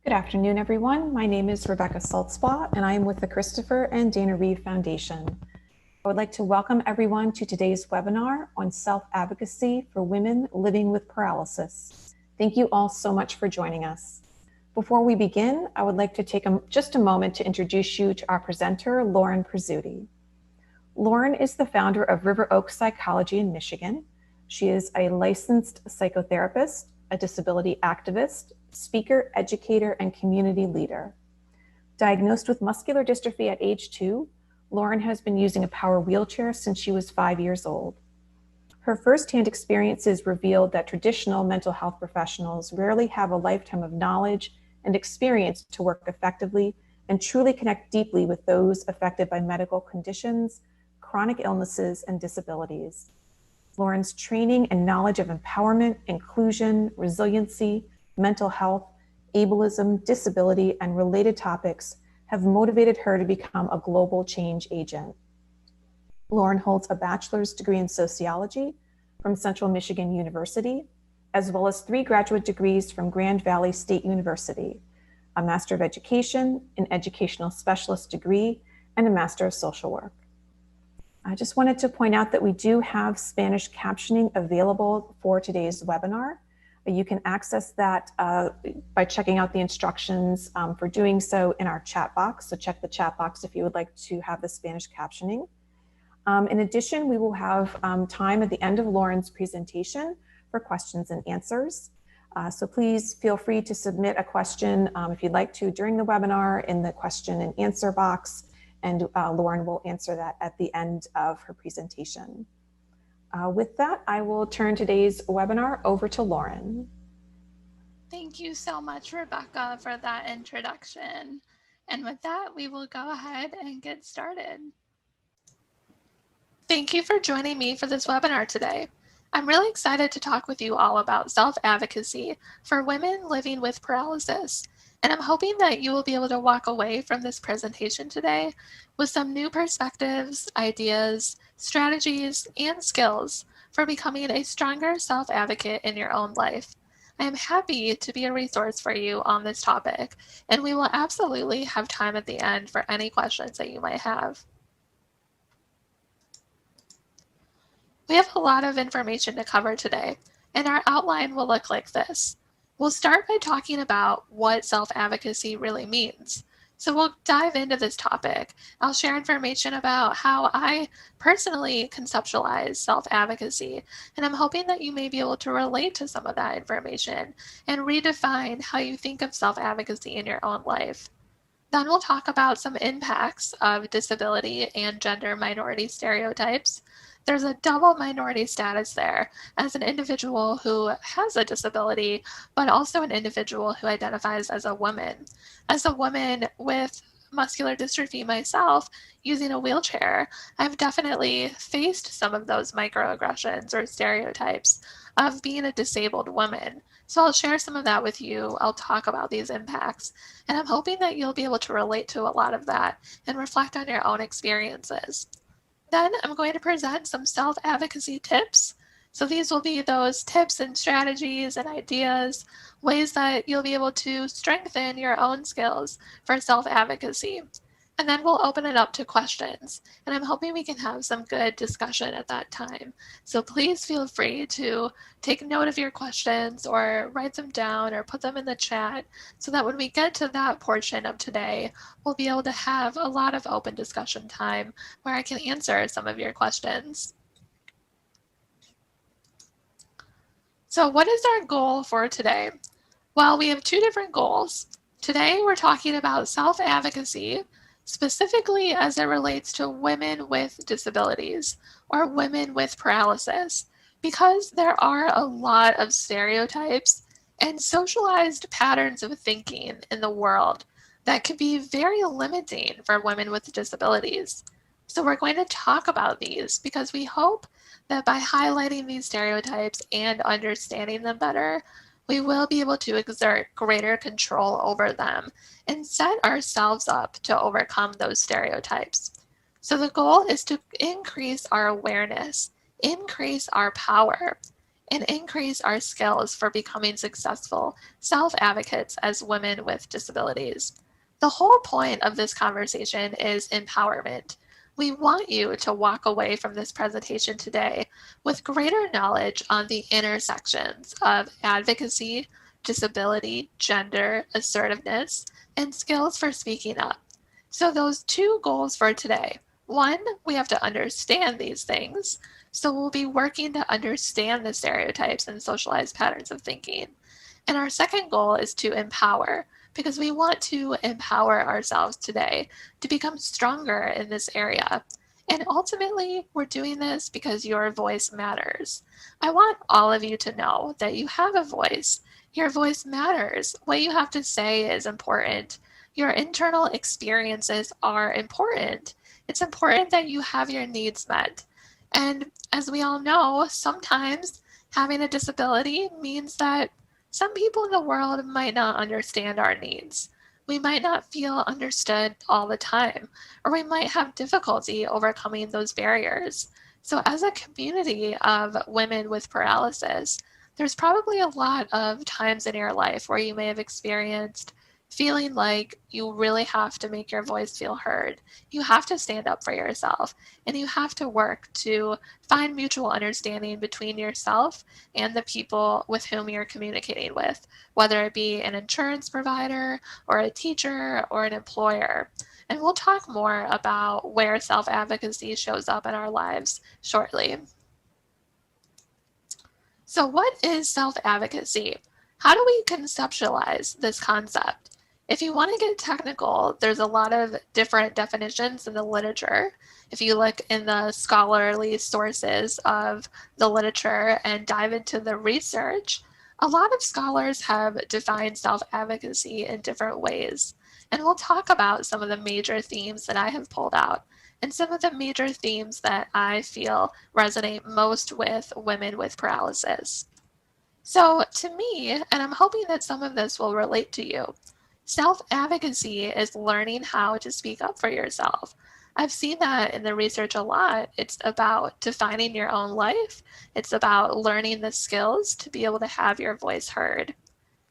Good afternoon, everyone. My name is Rebecca Saltzbaugh, and I am with the Christopher and Dana Reeve Foundation. I would like to welcome everyone to today's webinar on self-advocacy for women living with paralysis. Thank you all so much for joining us. Before we begin, I would like to take just a moment to introduce you to our presenter, Lauren Prizzuti. Lauren is the founder of River Oak Psychology in Michigan. She is a licensed psychotherapist, a disability activist, speaker, educator, and community leader. Diagnosed with muscular dystrophy at age 2, Lauren has been using a power wheelchair since she was 5 years old. Her firsthand experiences revealed that traditional mental health professionals rarely have a lifetime of knowledge and experience to work effectively and truly connect deeply with those affected by medical conditions, chronic illnesses, and disabilities. Lauren's training and knowledge of empowerment, inclusion, resiliency, mental health, ableism, disability, and related topics have motivated her to become a global change agent. Lauren holds a bachelor's degree in sociology from Central Michigan University, as well as 3 graduate degrees from Grand Valley State University, a Master of Education, an Educational Specialist degree, and a Master of Social Work. I just wanted to point out that we do have Spanish captioning available for today's webinar. You can access that by checking out the instructions for doing so in our chat box. So check the chat box if you would like to have the Spanish captioning. In addition, we will have time at the end of Lauren's presentation for questions and answers. So please feel free to submit a question if you'd like to during the webinar in the question and answer box, and Lauren will answer that at the end of her presentation. With that, I will turn today's webinar over to Lauren. Thank you so much, Rebecca, for that introduction. And with that, we will go ahead and get started. Thank you for joining me for this webinar today. I'm really excited to talk with you all about self-advocacy for women living with paralysis. And I'm hoping that you will be able to walk away from this presentation today with some new perspectives, ideas, strategies, and skills for becoming a stronger self-advocate in your own life. I am happy to be a resource for you on this topic, and we will absolutely have time at the end for any questions that you might have. We have a lot of information to cover today, and our outline will look like this. We'll start by talking about what self-advocacy really means. So we'll dive into this topic. I'll share information about how I personally conceptualize self-advocacy, and I'm hoping that you may be able to relate to some of that information and redefine how you think of self-advocacy in your own life. Then we'll talk about some impacts of disability and gender minority stereotypes. There's a double minority status there as an individual who has a disability, but also an individual who identifies as a woman. As a woman with muscular dystrophy myself, using a wheelchair, I've definitely faced some of those microaggressions or stereotypes of being a disabled woman. So I'll share some of that with you. I'll talk about these impacts, and I'm hoping that you'll be able to relate to a lot of that and reflect on your own experiences. Then I'm going to present some self-advocacy tips. So these will be those tips and strategies and ideas, ways that you'll be able to strengthen your own skills for self-advocacy. And then we'll open it up to questions. And I'm hoping we can have some good discussion at that time. So please feel free to take note of your questions or write them down or put them in the chat so that when we get to that portion of today, we'll be able to have a lot of open discussion time where I can answer some of your questions. So what is our goal for today? Well, we have 2 different goals. Today, we're talking about self-advocacy, specifically as it relates to women with disabilities or women with paralysis, because there are a lot of stereotypes and socialized patterns of thinking in the world that can be very limiting for women with disabilities. So we're going to talk about these because we hope that by highlighting these stereotypes and understanding them better, we will be able to exert greater control over them and set ourselves up to overcome those stereotypes. So the goal is to increase our awareness, increase our power, and increase our skills for becoming successful self-advocates as women with disabilities. The whole point of this conversation is empowerment. We want you to walk away from this presentation today with greater knowledge on the intersections of advocacy, disability, gender, assertiveness, and skills for speaking up. So those two goals for today. One, we have to understand these things. So we'll be working to understand the stereotypes and socialized patterns of thinking. And our second goal is to empower, because we want to empower ourselves today to become stronger in this area. And ultimately, we're doing this because your voice matters. I want all of you to know that you have a voice. Your voice matters. What you have to say is important. Your internal experiences are important. It's important that you have your needs met. And as we all know, sometimes having a disability means that some people in the world might not understand our needs. We might not feel understood all the time, or we might have difficulty overcoming those barriers. So, as a community of women with paralysis, there's probably a lot of times in your life where you may have experienced feeling like you really have to make your voice feel heard. You have to stand up for yourself, and you have to work to find mutual understanding between yourself and the people with whom you're communicating with, whether it be an insurance provider or a teacher or an employer. And we'll talk more about where self-advocacy shows up in our lives shortly. So what is self-advocacy? How do we conceptualize this concept? If you want to get technical, there's a lot of different definitions in the literature. If you look in the scholarly sources of the literature and dive into the research, a lot of scholars have defined self-advocacy in different ways. And we'll talk about some of the major themes that I have pulled out and some of the major themes that I feel resonate most with women with paralysis. So to me, and I'm hoping that some of this will relate to you, self-advocacy is learning how to speak up for yourself. I've seen that in the research a lot. It's about defining your own life. It's about learning the skills to be able to have your voice heard.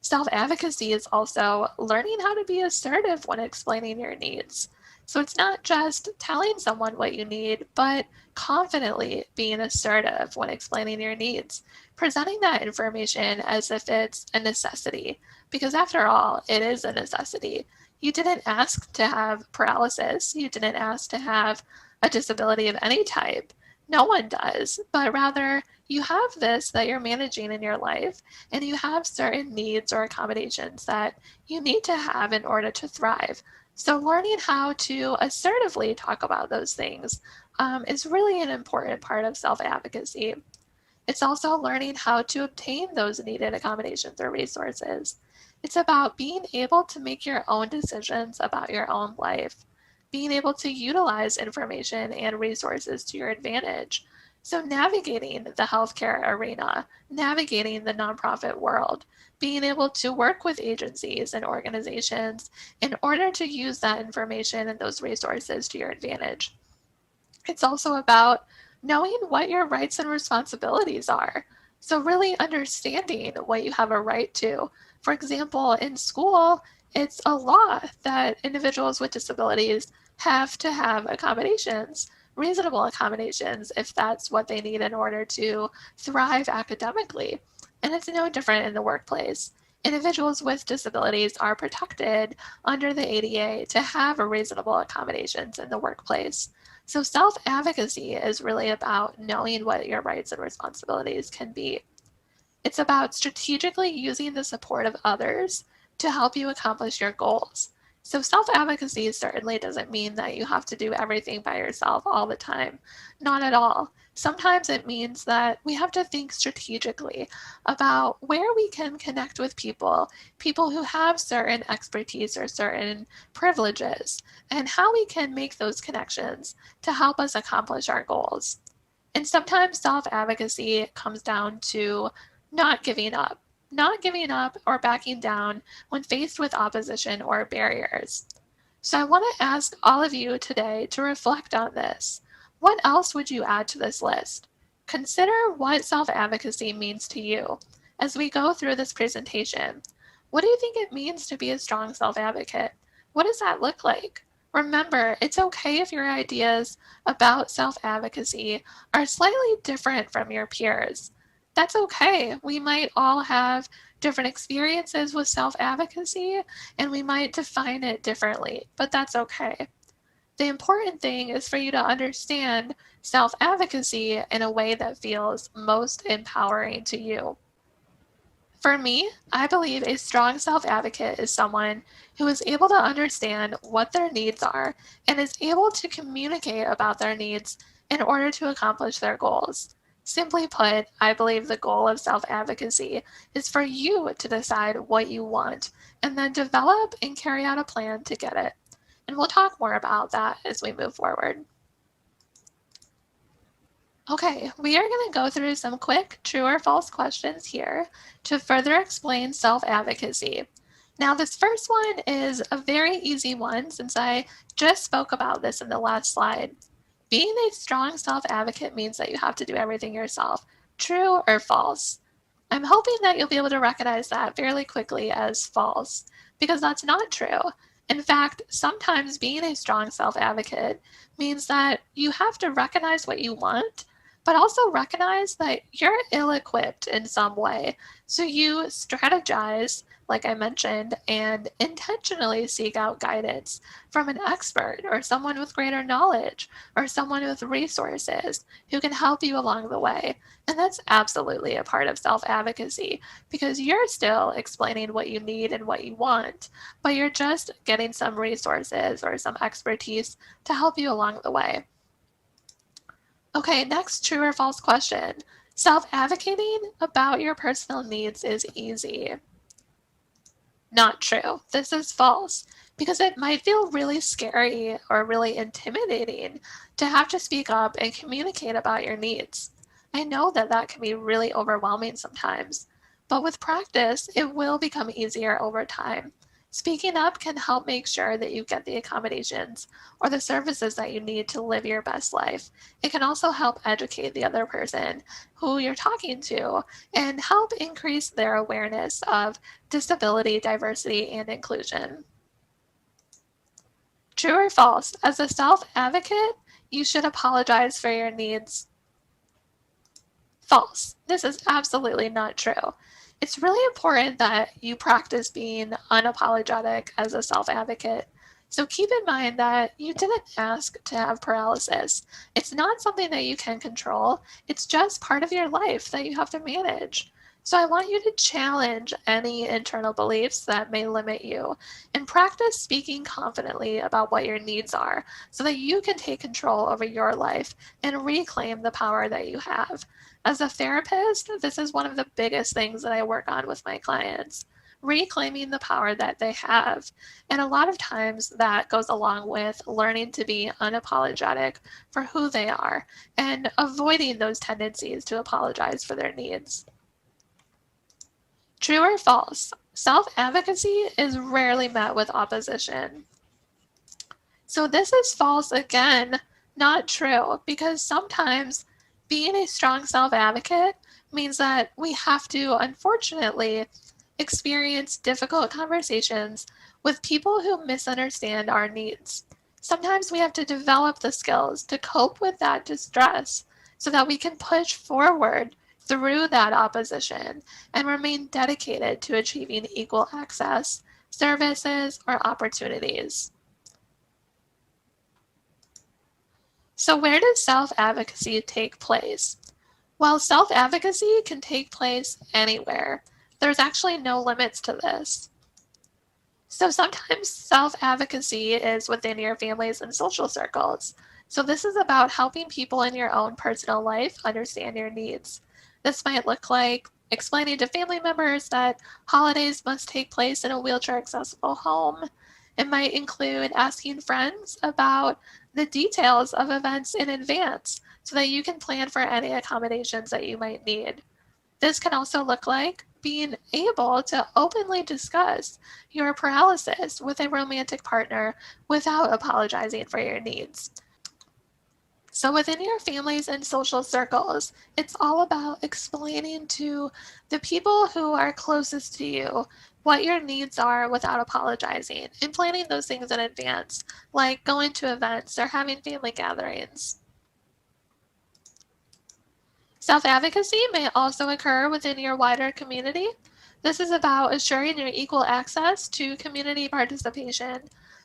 Self-advocacy is also learning how to be assertive when explaining your needs. So it's not just telling someone what you need, but confidently being assertive when explaining your needs, presenting that information as if it's a necessity, because after all, it is a necessity. You didn't ask to have paralysis. You didn't ask to have a disability of any type. No one does, but rather you have this that you're managing in your life, and you have certain needs or accommodations that you need to have in order to thrive. So learning how to assertively talk about those things is really an important part of self-advocacy. It's also learning how to obtain those needed accommodations or resources. It's about being able to make your own decisions about your own life, being able to utilize information and resources to your advantage. So navigating the healthcare arena, navigating the nonprofit world, being able to work with agencies and organizations in order to use that information and those resources to your advantage. It's also about knowing what your rights and responsibilities are. So really understanding what you have a right to. For example, in school, it's a law that individuals with disabilities have to have accommodations, reasonable accommodations, if that's what they need in order to thrive academically. And it's no different in the workplace. Individuals with disabilities are protected under the ADA to have reasonable accommodations in the workplace. So self-advocacy is really about knowing what your rights and responsibilities can be. It's about strategically using the support of others to help you accomplish your goals. So self-advocacy certainly doesn't mean that you have to do everything by yourself all the time. Not at all. Sometimes it means that we have to think strategically about where we can connect with people who have certain expertise or certain privileges, and how we can make those connections to help us accomplish our goals. And sometimes self-advocacy comes down to not giving up or backing down when faced with opposition or barriers. So I want to ask all of you today to reflect on this. What else would you add to this list? consider what self-advocacy means to you as we go through this presentation. What do you think it means to be a strong self-advocate? What does that look like? Remember, it's okay if your ideas about self-advocacy are slightly different from your peers. That's okay. We might all have different experiences with self-advocacy, and we might define it differently, but that's okay. The important thing is for you to understand self-advocacy in a way that feels most empowering to you. For me, I believe a strong self-advocate is someone who is able to understand what their needs are and is able to communicate about their needs in order to accomplish their goals. Simply put, I believe the goal of self-advocacy is for you to decide what you want and then develop and carry out a plan to get it. And we'll talk more about that as we move forward. Okay, we are going to go through some quick true or false questions here to further explain self-advocacy. Now, this first one is a very easy one since I just spoke about this in the last slide. Being a strong self-advocate means that you have to do everything yourself. True or false? I'm hoping that you'll be able to recognize that fairly quickly as false, because that's not true. In fact, sometimes being a strong self-advocate means that you have to recognize what you want, but also recognize that you're ill-equipped in some way. So you strategize, like I mentioned, and intentionally seek out guidance from an expert or someone with greater knowledge or someone with resources who can help you along the way. And that's absolutely a part of self-advocacy because you're still explaining what you need and what you want, but you're just getting some resources or some expertise to help you along the way. Okay, next true or false question. Self-advocating about your personal needs is easy. Not true. This is false because it might feel really scary or really intimidating to have to speak up and communicate about your needs. I know that that can be really overwhelming sometimes, but with practice, it will become easier over time. Speaking up can help make sure that you get the accommodations or the services that you need to live your best life. It can also help educate the other person who you're talking to and help increase their awareness of disability, diversity, and inclusion. True or false? As a self-advocate, you should apologize for your needs. False. This is absolutely not true. It's really important that you practice being unapologetic as a self-advocate. So keep in mind that you didn't ask to have paralysis. It's not something that you can control. It's just part of your life that you have to manage. So I want you to challenge any internal beliefs that may limit you and practice speaking confidently about what your needs are so that you can take control over your life and reclaim the power that you have. As a therapist, this is one of the biggest things that I work on with my clients, reclaiming the power that they have. And a lot of times that goes along with learning to be unapologetic for who they are and avoiding those tendencies to apologize for their needs. True or false? Self-advocacy is rarely met with opposition. So this is false again, not true, because sometimes being a strong self-advocate means that we have to, unfortunately, experience difficult conversations with people who misunderstand our needs. Sometimes we have to develop the skills to cope with that distress so that we can push forward through that opposition and remain dedicated to achieving equal access, services, or opportunities. So where does self-advocacy take place? Well, self-advocacy can take place anywhere. There's actually no limits to this. So sometimes self-advocacy is within your families and social circles. So this is about helping people in your own personal life understand your needs. This might look like explaining to family members that holidays must take place in a wheelchair-accessible home. It might include asking friends about the details of events in advance so that you can plan for any accommodations that you might need. This can also look like being able to openly discuss your paralysis with a romantic partner without apologizing for your needs. So within your families and social circles, it's all about explaining to the people who are closest to you what your needs are without apologizing and planning those things in advance, like going to events or having family gatherings. Self-advocacy may also occur within your wider community. This is about assuring your equal access to community participation.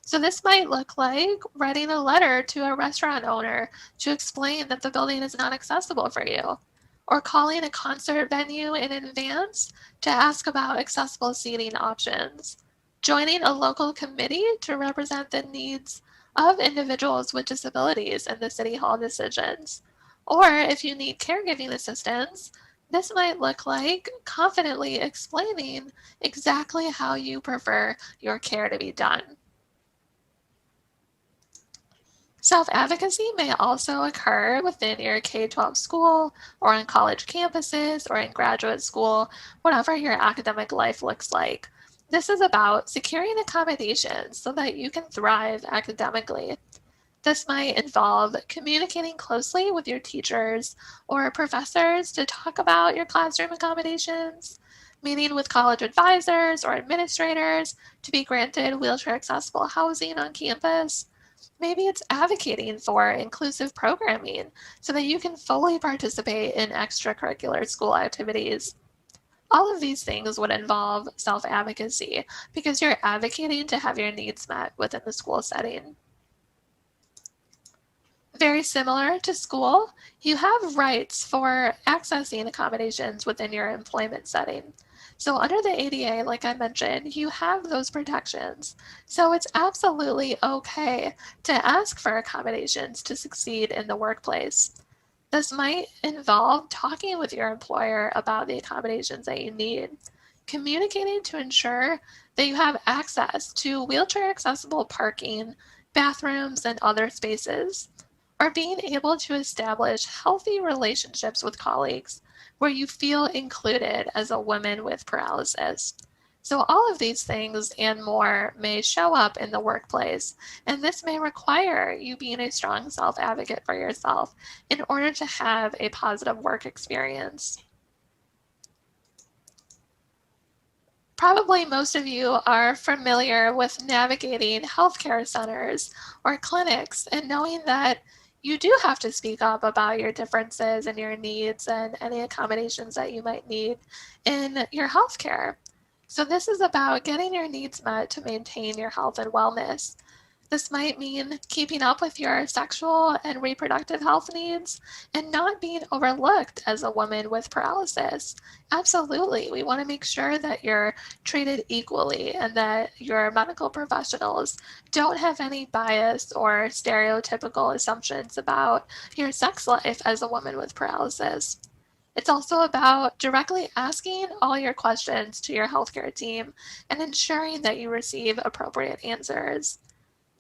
So this might look like writing a letter to a restaurant owner to explain that the building is not accessible for you, or calling a concert venue in advance to ask about accessible seating options, joining a local committee to represent the needs of individuals with disabilities in the city hall decisions. Or if you need caregiving assistance, this might look like confidently explaining exactly how you prefer your care to be done. Self-advocacy may also occur within your K-12 school or on college campuses or in graduate school, whatever your academic life looks like. This is about securing accommodations so that you can thrive academically. This might involve communicating closely with your teachers or professors to talk about your classroom accommodations, meeting with college advisors or administrators to be granted wheelchair accessible housing on campus. Maybe it's advocating for inclusive programming so that you can fully participate in extracurricular school activities. All of these things would involve self advocacy because you're advocating to have your needs met within the school setting. Very similar to school, you have rights for accessing accommodations within your employment setting. So under the ADA, like I mentioned, you have those protections. So it's absolutely okay to ask for accommodations to succeed in the workplace. This might involve talking with your employer about the accommodations that you need, communicating to ensure that you have access to wheelchair accessible parking, bathrooms, and other spaces, or being able to establish healthy relationships with colleagues where you feel included as a woman with paralysis. So, all of these things and more may show up in the workplace, and this may require you being a strong self advocate for yourself in order to have a positive work experience. Probably most of you are familiar with navigating healthcare centers or clinics and knowing that you do have to speak up about your differences and your needs and any accommodations that you might need in your healthcare. So, this is about getting your needs met to maintain your health and wellness. This might mean keeping up with your sexual and reproductive health needs and not being overlooked as a woman with paralysis. Absolutely. We want to make sure that you're treated equally and that your medical professionals don't have any bias or stereotypical assumptions about your sex life as a woman with paralysis. It's also about directly asking all your questions to your healthcare team and ensuring that you receive appropriate answers.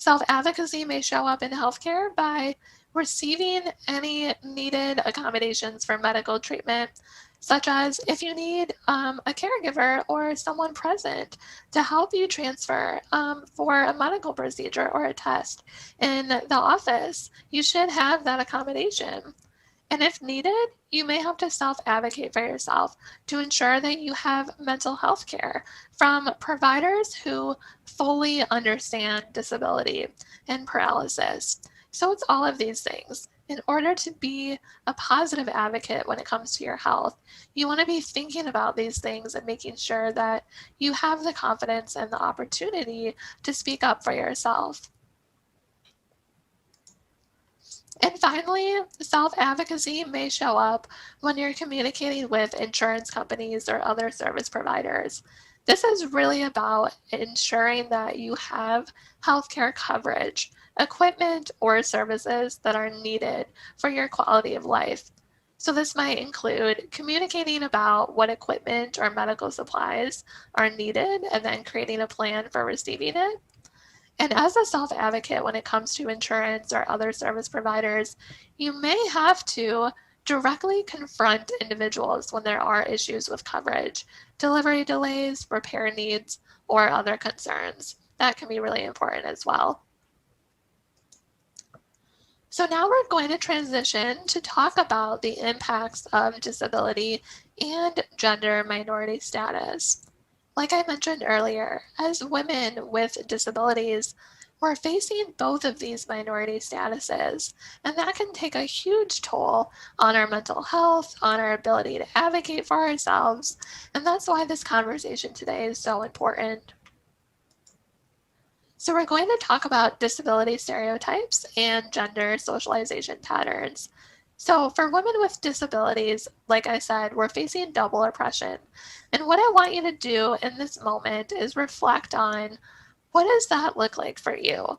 Self-advocacy may show up in healthcare by receiving any needed accommodations for medical treatment, such as if you need a caregiver or someone present to help you transfer for a medical procedure or a test in the office, you should have that accommodation. And if needed, you may have to self advocate for yourself to ensure that you have mental health care from providers who fully understand disability and paralysis. So it's all of these things. In order to be a positive advocate when it comes to your health, you want to be thinking about these things and making sure that you have the confidence and the opportunity to speak up for yourself. And finally, self-advocacy may show up when you're communicating with insurance companies or other service providers. This is really about ensuring that you have healthcare coverage, equipment, or services that are needed for your quality of life. So, this might include communicating about what equipment or medical supplies are needed and then creating a plan for receiving it. And as a self advocate, when it comes to insurance or other service providers, you may have to directly confront individuals when there are issues with coverage, delivery delays, repair needs, or other concerns. That can be really important as well. So now we're going to transition to talk about the impacts of disability and gender minority status. Like I mentioned earlier, as women with disabilities, we're facing both of these minority statuses, and that can take a huge toll on our mental health, on our ability to advocate for ourselves, and that's why this conversation today is so important. So we're going to talk about disability stereotypes and gender socialization patterns. So for women with disabilities, like I said, we're facing double oppression. And what I want you to do in this moment is reflect on, what does that look like for you?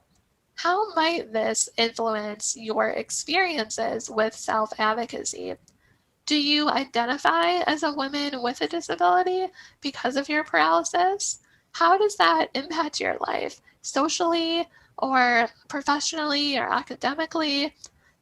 How might this influence your experiences with self-advocacy? Do you identify as a woman with a disability because of your paralysis? How does that impact your life, socially or professionally or academically?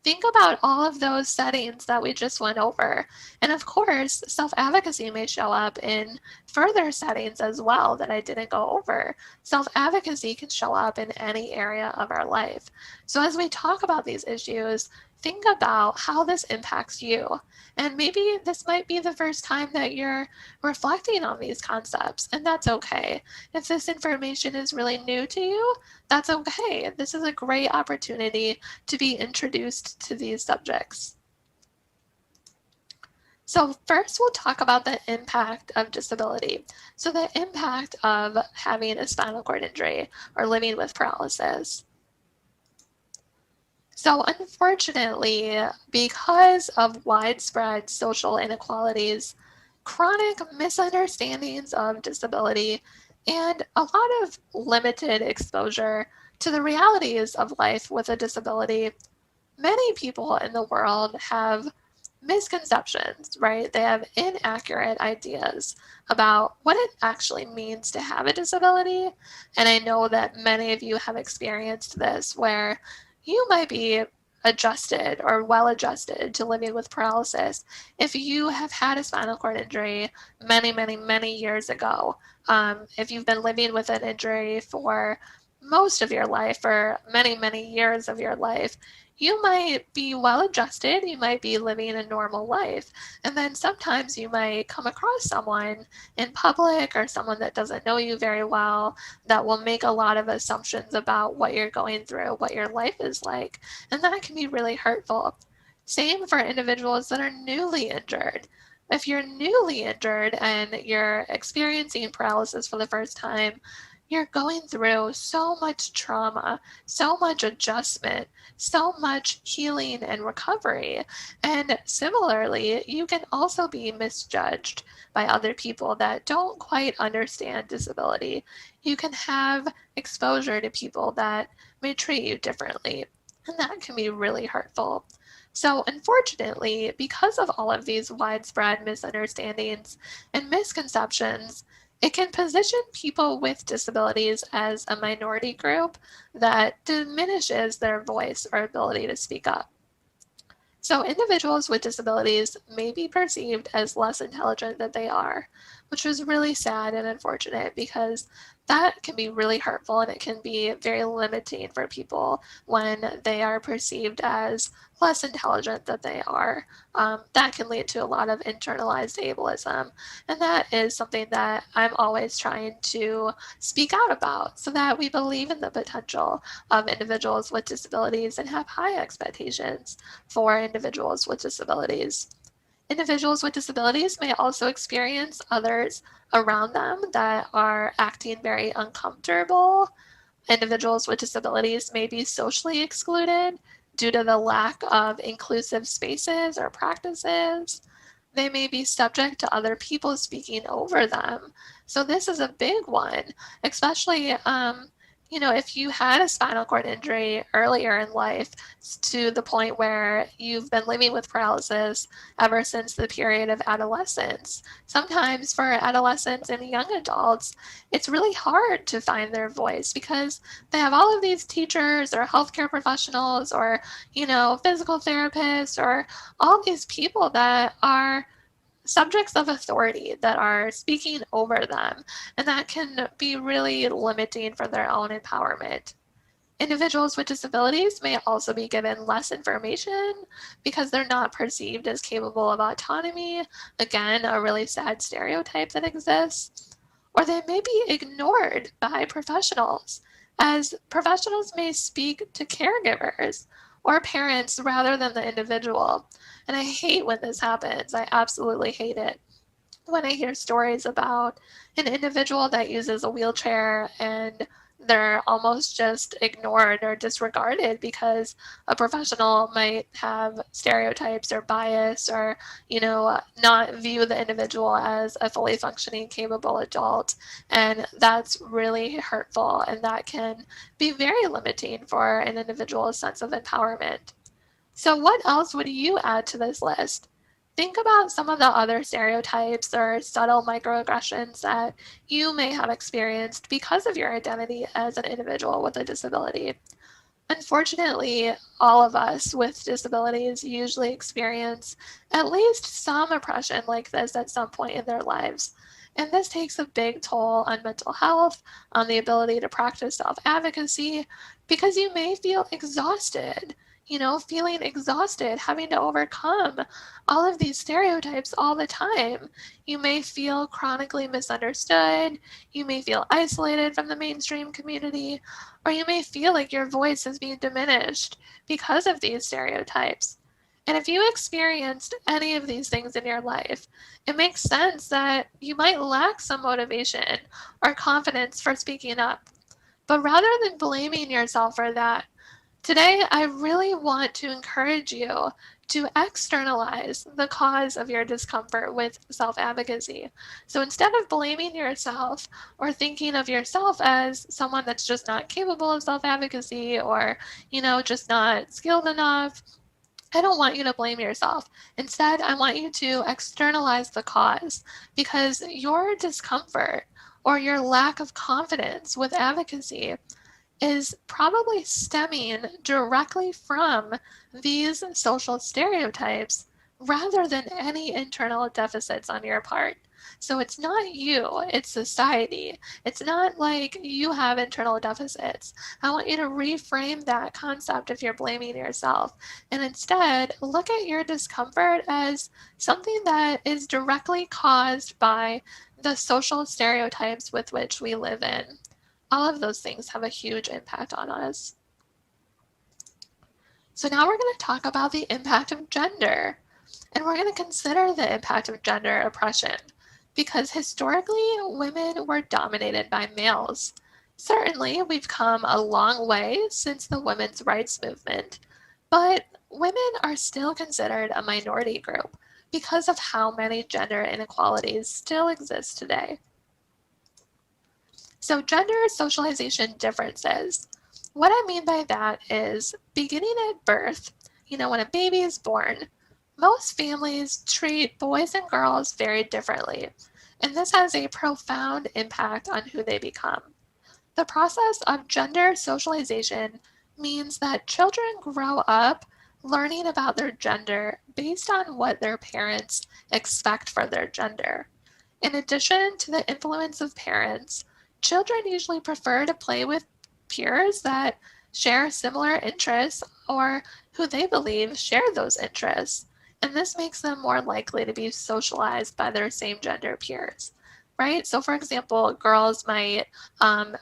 Think about all of those settings that we just went over. And of course, self advocacy may show up in further settings as well that I didn't go over. Self advocacy can show up in any area of our life. So, as we talk about these issues, think about how this impacts you. And maybe this might be the first time that you're reflecting on these concepts, and that's okay. If this information is really new to you, that's okay. This is a great opportunity to be introduced to these subjects. So first we'll talk about the impact of disability. So the impact of having a spinal cord injury or living with paralysis. So unfortunately, because of widespread social inequalities, chronic misunderstandings of disability, and a lot of limited exposure to the realities of life with a disability, many people in the world have misconceptions, right? They have inaccurate ideas about what it actually means to have a disability. And I know that many of you have experienced this where you might be adjusted or well adjusted to living with paralysis if you have had a spinal cord injury many years ago. If you've been living with an injury for most of your life or many years of your life, you might be well adjusted, you might be living a normal life. And then sometimes you might come across someone in public or someone that doesn't know you very well that will make a lot of assumptions about what you're going through, what your life is like. And that can be really hurtful. Same for individuals that are newly injured. If you're newly injured and you're experiencing paralysis for the first time, you're going through so much trauma, so much adjustment, so much healing and recovery. And similarly, you can also be misjudged by other people that don't quite understand disability. You can have exposure to people that may treat you differently, and that can be really hurtful. So, unfortunately, because of all of these widespread misunderstandings and misconceptions, it can position people with disabilities as a minority group that diminishes their voice or ability to speak up. So individuals with disabilities may be perceived as less intelligent than they are, which is really sad and unfortunate because that can be really hurtful and it can be very limiting for people when they are perceived as less intelligent than they are. That can lead to a lot of internalized ableism, and that is something that I'm always trying to speak out about so that we believe in the potential of individuals with disabilities and have high expectations for individuals with disabilities. Individuals with disabilities may also experience others around them that are acting very uncomfortable. Individuals with disabilities may be socially excluded due to the lack of inclusive spaces or practices. They may be subject to other people speaking over them. So this is a big one, especially if you had a spinal cord injury earlier in life to the point where you've been living with paralysis ever since the period of adolescence. Sometimes for adolescents and young adults, it's really hard to find their voice because they have all of these teachers or healthcare professionals or, physical therapists or all these people that are subjects of authority that are speaking over them, and that can be really limiting for their own empowerment. Individuals with disabilities may also be given less information because they're not perceived as capable of autonomy. Again, a really sad stereotype that exists. Or they may be ignored by professionals, as professionals may speak to caregivers or parents rather than the individual. And I hate when this happens. I absolutely hate it when I hear stories about an individual that uses a wheelchair and they're almost just ignored or disregarded because a professional might have stereotypes or bias or, not view the individual as a fully functioning, capable adult. And that's really hurtful, and that can be very limiting for an individual's sense of empowerment. So, what else would you add to this list? Think about some of the other stereotypes or subtle microaggressions that you may have experienced because of your identity as an individual with a disability. Unfortunately, all of us with disabilities usually experience at least some oppression like this at some point in their lives. And this takes a big toll on mental health, on the ability to practice self advocacy, because you may feel exhausted, feeling exhausted, having to overcome all of these stereotypes all the time. You may feel chronically misunderstood. You may feel isolated from the mainstream community, or you may feel like your voice is being diminished because of these stereotypes. And if you experienced any of these things in your life, it makes sense that you might lack some motivation or confidence for speaking up. But rather than blaming yourself for that, today I really want to encourage you to externalize the cause of your discomfort with self advocacy. So instead of blaming yourself or thinking of yourself as someone that's just not capable of self advocacy or, just not skilled enough, I don't want you to blame yourself. Instead, I want you to externalize the cause, because your discomfort or your lack of confidence with advocacy is probably stemming directly from these social stereotypes rather than any internal deficits on your part. So it's not you, it's society. It's not like you have internal deficits. I want you to reframe that concept if you're blaming yourself, and instead look at your discomfort as something that is directly caused by the social stereotypes with which we live in. All of those things have a huge impact on us. So now we're going to talk about the impact of gender. And we're going to consider the impact of gender oppression, because historically women were dominated by males. Certainly, we've come a long way since the women's rights movement, but women are still considered a minority group because of how many gender inequalities still exist today. So gender socialization differences. What I mean by that is beginning at birth, when a baby is born, most families treat boys and girls very differently, and this has a profound impact on who they become. The process of gender socialization means that children grow up learning about their gender based on what their parents expect for their gender. In addition to the influence of parents, children usually prefer to play with peers that share similar interests or who they believe share those interests, and this makes them more likely to be socialized by their same gender peers. Right? So, for example, girls might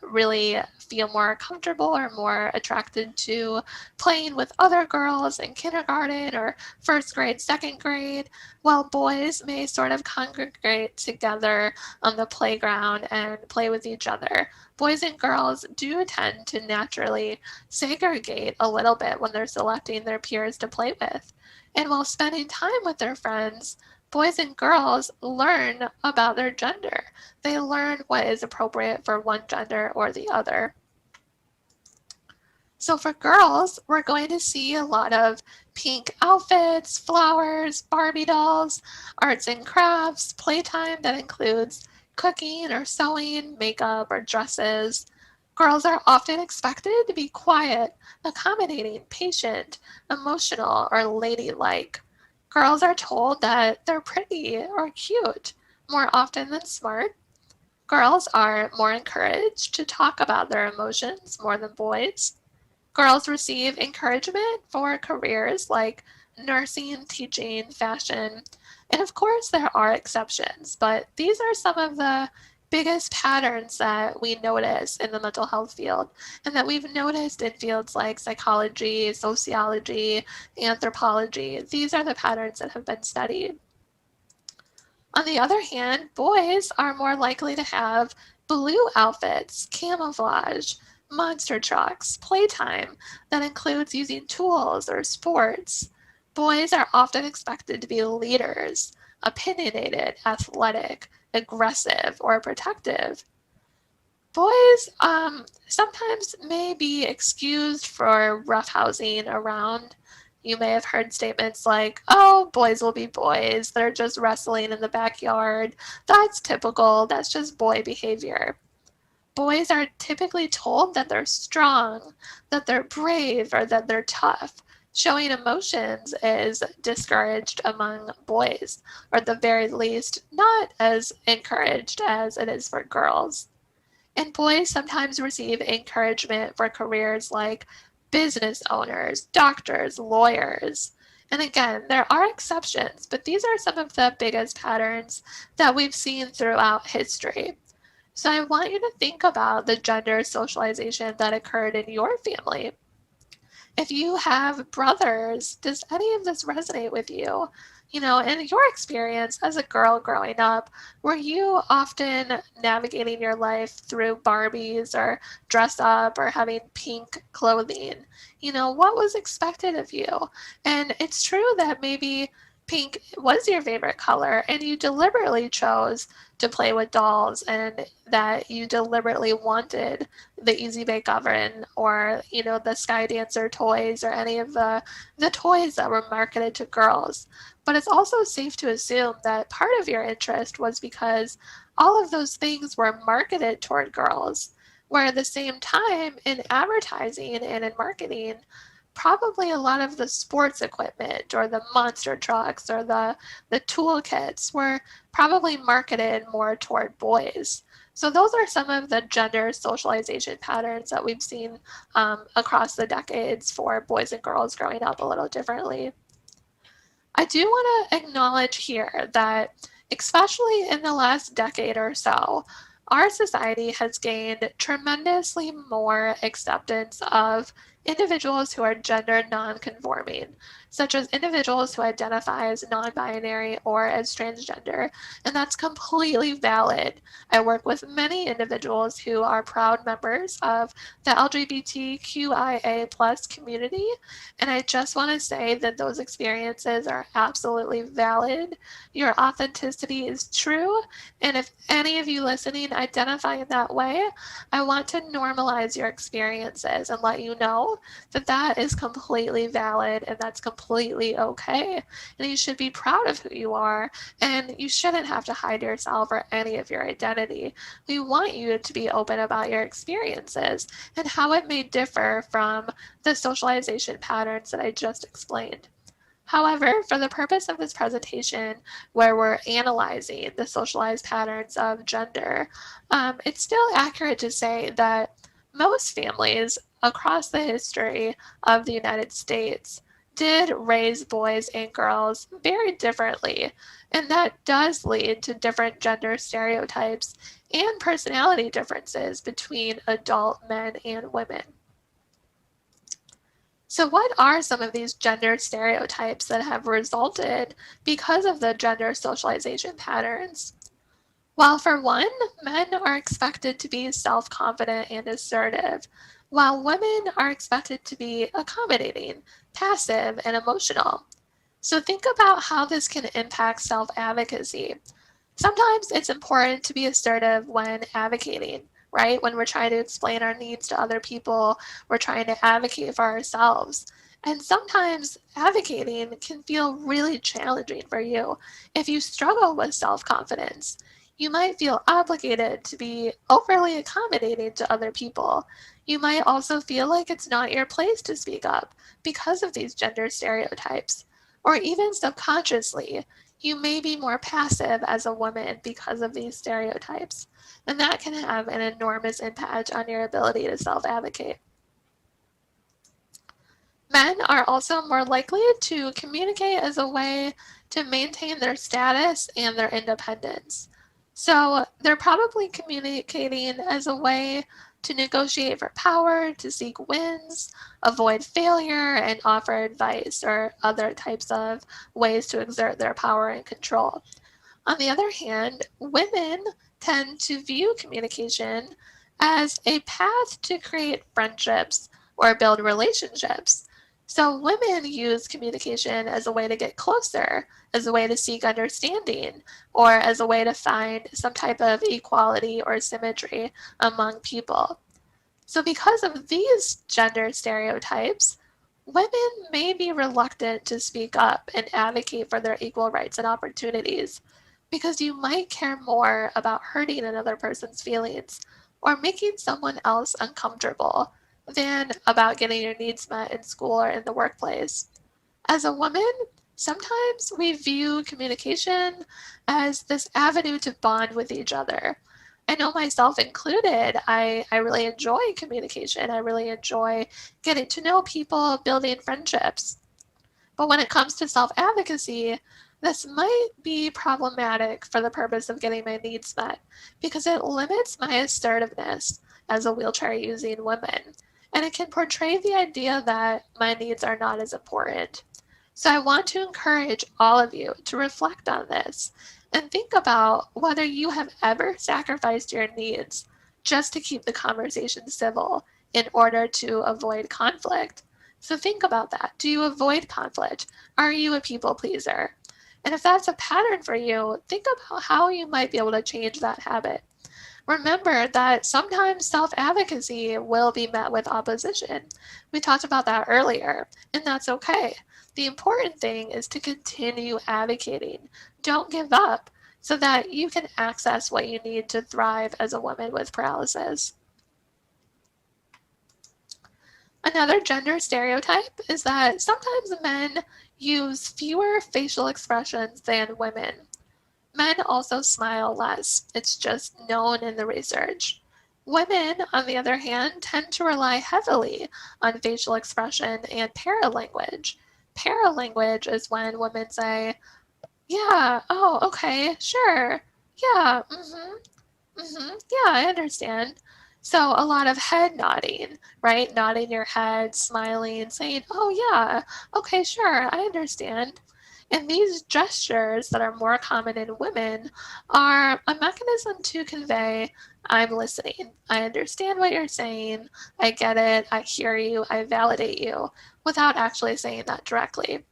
really feel more comfortable or more attracted to playing with other girls in kindergarten or first grade, second grade, while boys may sort of congregate together on the playground and play with each other. Boys and girls do tend to naturally segregate a little bit when they're selecting their peers to play with. And while spending time with their friends, boys and girls learn about their gender. They learn what is appropriate for one gender or the other. So for girls, we're going to see a lot of pink outfits, flowers, Barbie dolls, arts and crafts, playtime that includes cooking or sewing, makeup, or dresses. Girls are often expected to be quiet, accommodating, patient, emotional, or ladylike. Girls are told that they're pretty or cute more often than smart. Girls are more encouraged to talk about their emotions more than boys. Girls receive encouragement for careers like nursing, teaching, fashion, and of course there are exceptions, but these are some of the biggest patterns that we notice in the mental health field and that we've noticed in fields like psychology, sociology, anthropology. These are the patterns that have been studied. On the other hand, boys are more likely to have blue outfits, camouflage, monster trucks, playtime that includes using tools or sports. Boys are often expected to be leaders, opinionated, athletic, aggressive, or protective. Boys sometimes may be excused for roughhousing around. You may have heard statements like, oh, boys will be boys. They're just wrestling in the backyard. That's typical. That's just boy behavior. Boys are typically told that they're strong, that they're brave, or that they're tough. Showing emotions is discouraged among boys, or at the very least, not as encouraged as it is for girls. And boys sometimes receive encouragement for careers like business owners, doctors, lawyers. And again, there are exceptions, but these are some of the biggest patterns that we've seen throughout history. So I want you to think about the gender socialization that occurred in your family. If you have brothers, does any of this resonate with you? You know, in your experience as a girl growing up, were you often navigating your life through Barbies or dress up or having pink clothing? You know, what was expected of you? And it's true that maybe pink was your favorite color and you deliberately chose to play with dolls and that you deliberately wanted the Easy Bake Oven or, you know, the Sky Dancer toys or any of the toys that were marketed to girls. But it's also safe to assume that part of your interest was because all of those things were marketed toward girls, where at the same time in advertising and in marketing, probably a lot of the sports equipment or the monster trucks or the toolkits were probably marketed more toward boys. So those are some of the gender socialization patterns that we've seen across the decades for boys and girls growing up a little differently. I do want to acknowledge here that, especially in the last decade or so, our society has gained tremendously more acceptance of individuals who are gender non-conforming, such as individuals who identify as non-binary or as transgender, and that's completely valid. I work with many individuals who are proud members of the LGBTQIA plus community, and I just want to say that those experiences are absolutely valid. Your authenticity is true, and if any of you listening identify in that way, I want to normalize your experiences and let you know that that is completely valid and that's completely okay. And you should be proud of who you are, and you shouldn't have to hide yourself or any of your identity. We want you to be open about your experiences and how it may differ from the socialization patterns that I just explained. However, for the purpose of this presentation, where we're analyzing the socialized patterns of gender, it's still accurate to say that most families across the history of the United States did raise boys and girls very differently, and that does lead to different gender stereotypes and personality differences between adult men and women. So what are some of these gender stereotypes that have resulted because of the gender socialization patterns? Well, for one, men are expected to be self-confident and assertive, while women are expected to be accommodating, passive, and emotional. So think about how this can impact self-advocacy. Sometimes it's important to be assertive when advocating, right? When we're trying to explain our needs to other people, we're trying to advocate for ourselves. And sometimes advocating can feel really challenging for you if you struggle with self confidence. You might feel obligated to be overly accommodating to other people. You might also feel like it's not your place to speak up because of these gender stereotypes. Or even subconsciously, you may be more passive as a woman because of these stereotypes, and that can have an enormous impact on your ability to self-advocate. Men are also more likely to communicate as a way to maintain their status and their independence. So they're probably communicating as a way to negotiate for power, to seek wins, avoid failure, and offer advice or other types of ways to exert their power and control. On the other hand, women tend to view communication as a path to create friendships or build relationships. So women use communication as a way to get closer, as a way to seek understanding, or as a way to find some type of equality or symmetry among people. So, because of these gender stereotypes, women may be reluctant to speak up and advocate for their equal rights and opportunities because you might care more about hurting another person's feelings or making someone else uncomfortable than about getting your needs met in school or in the workplace. As a woman, sometimes we view communication as this avenue to bond with each other. I know myself included, I really enjoy communication. I really enjoy getting to know people, building friendships. But when it comes to self advocacy, this might be problematic for the purpose of getting my needs met because it limits my assertiveness as a wheelchair using woman. And it can portray the idea that my needs are not as important. So I want to encourage all of you to reflect on this and think about whether you have ever sacrificed your needs just to keep the conversation civil in order to avoid conflict. So think about that. Do you avoid conflict? Are you a people pleaser? And if that's a pattern for you, think about how you might be able to change that habit. Remember that sometimes self advocacy will be met with opposition. We talked about that earlier, and that's okay. The important thing is to continue advocating. Don't give up so that you can access what you need to thrive as a woman with paralysis. Another gender stereotype is that sometimes men use fewer facial expressions than women. Men also smile less. It's just known in the research. Women, on the other hand, tend to rely heavily on facial expression and paralanguage. Paralanguage is when women say, yeah, oh, okay, sure, yeah, yeah, I understand. So a lot of head nodding, right? Nodding your head, smiling, saying, oh, yeah, okay, sure, I understand. And these gestures that are more common in women are a mechanism to convey, I'm listening. I understand what you're saying. I get it. I hear you. I validate you without actually saying that directly.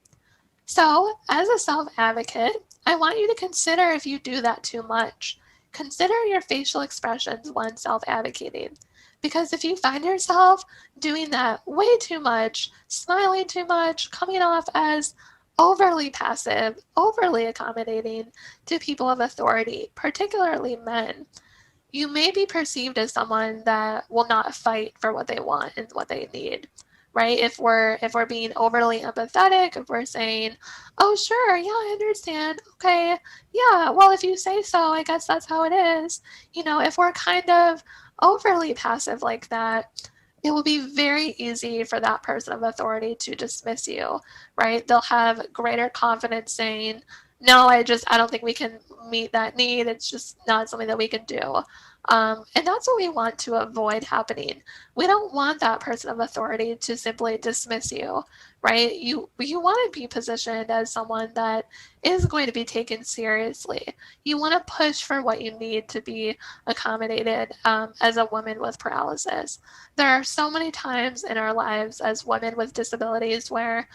So, as a self advocate, I want you to consider if you do that too much. Consider your facial expressions when self advocating. Because if you find yourself doing that way too much, smiling too much, coming off as overly passive, overly accommodating to people of authority, particularly men, you may be perceived as someone that will not fight for what they want and what they need, right? If we're being overly empathetic, if we're saying, oh sure, yeah, I understand, okay, yeah, well, if you say so, I guess that's how it is. If we're kind of overly passive like that, it will be very easy for that person of authority to dismiss you, right? They'll have greater confidence saying, no, I don't think we can meet that need. It's just not something that we can do. And that's what we want to avoid happening. We don't want that person of authority to simply dismiss you, right? You want to be positioned as someone that is going to be taken seriously. You want to push for what you need to be accommodated as a woman with paralysis. There are so many times in our lives as women with disabilities where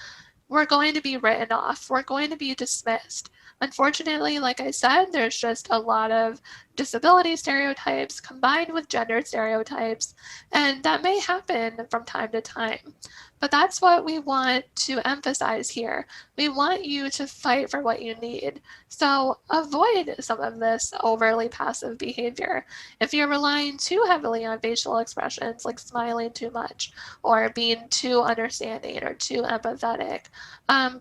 we're going to be written off. We're going to be dismissed. Unfortunately, like I said, there's just a lot of disability stereotypes combined with gender stereotypes, and that may happen from time to time. But that's what we want to emphasize here. We want you to fight for what you need. So avoid some of this overly passive behavior. If you're relying too heavily on facial expressions, like smiling too much, or being too understanding or too empathetic,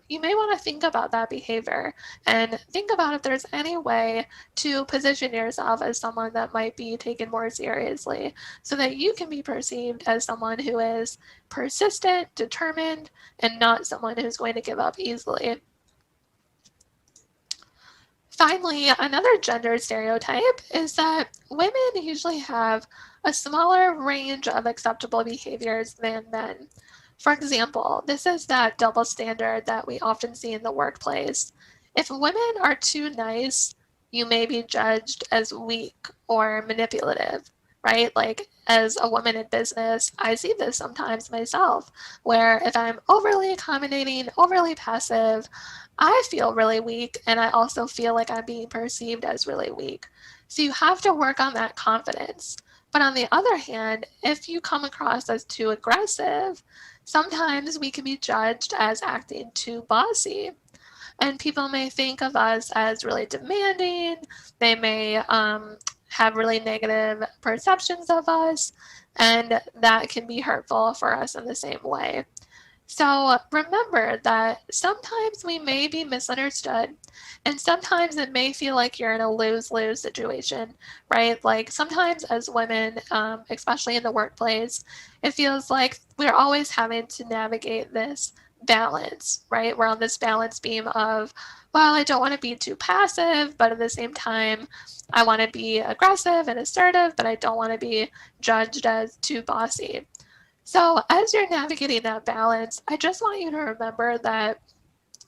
you may want to think about that behavior and think about if there's any way to position yourself yourself as someone that might be taken more seriously so that you can be perceived as someone who is persistent, determined, and not someone who's going to give up easily. Finally, another gender stereotype is that women usually have a smaller range of acceptable behaviors than men. For example, this is that double standard that we often see in the workplace. If women are too nice, you may be judged as weak or manipulative, right? Like as a woman in business, I see this sometimes myself, where if I'm overly accommodating, overly passive, I feel really weak, and I also feel like I'm being perceived as really weak. So you have to work on that confidence. But on the other hand, if you come across as too aggressive, sometimes we can be judged as acting too bossy. And people may think of us as really demanding. They may have really negative perceptions of us, and that can be hurtful for us in the same way. So remember that sometimes we may be misunderstood, and sometimes it may feel like you're in a lose-lose situation, right? Like sometimes as women, especially in the workplace, it feels like we're always having to navigate this balance, right? We're on this balance beam of, well, I don't want to be too passive, but at the same time, I want to be aggressive and assertive, but I don't want to be judged as too bossy. So, as you're navigating that balance, I just want you to remember that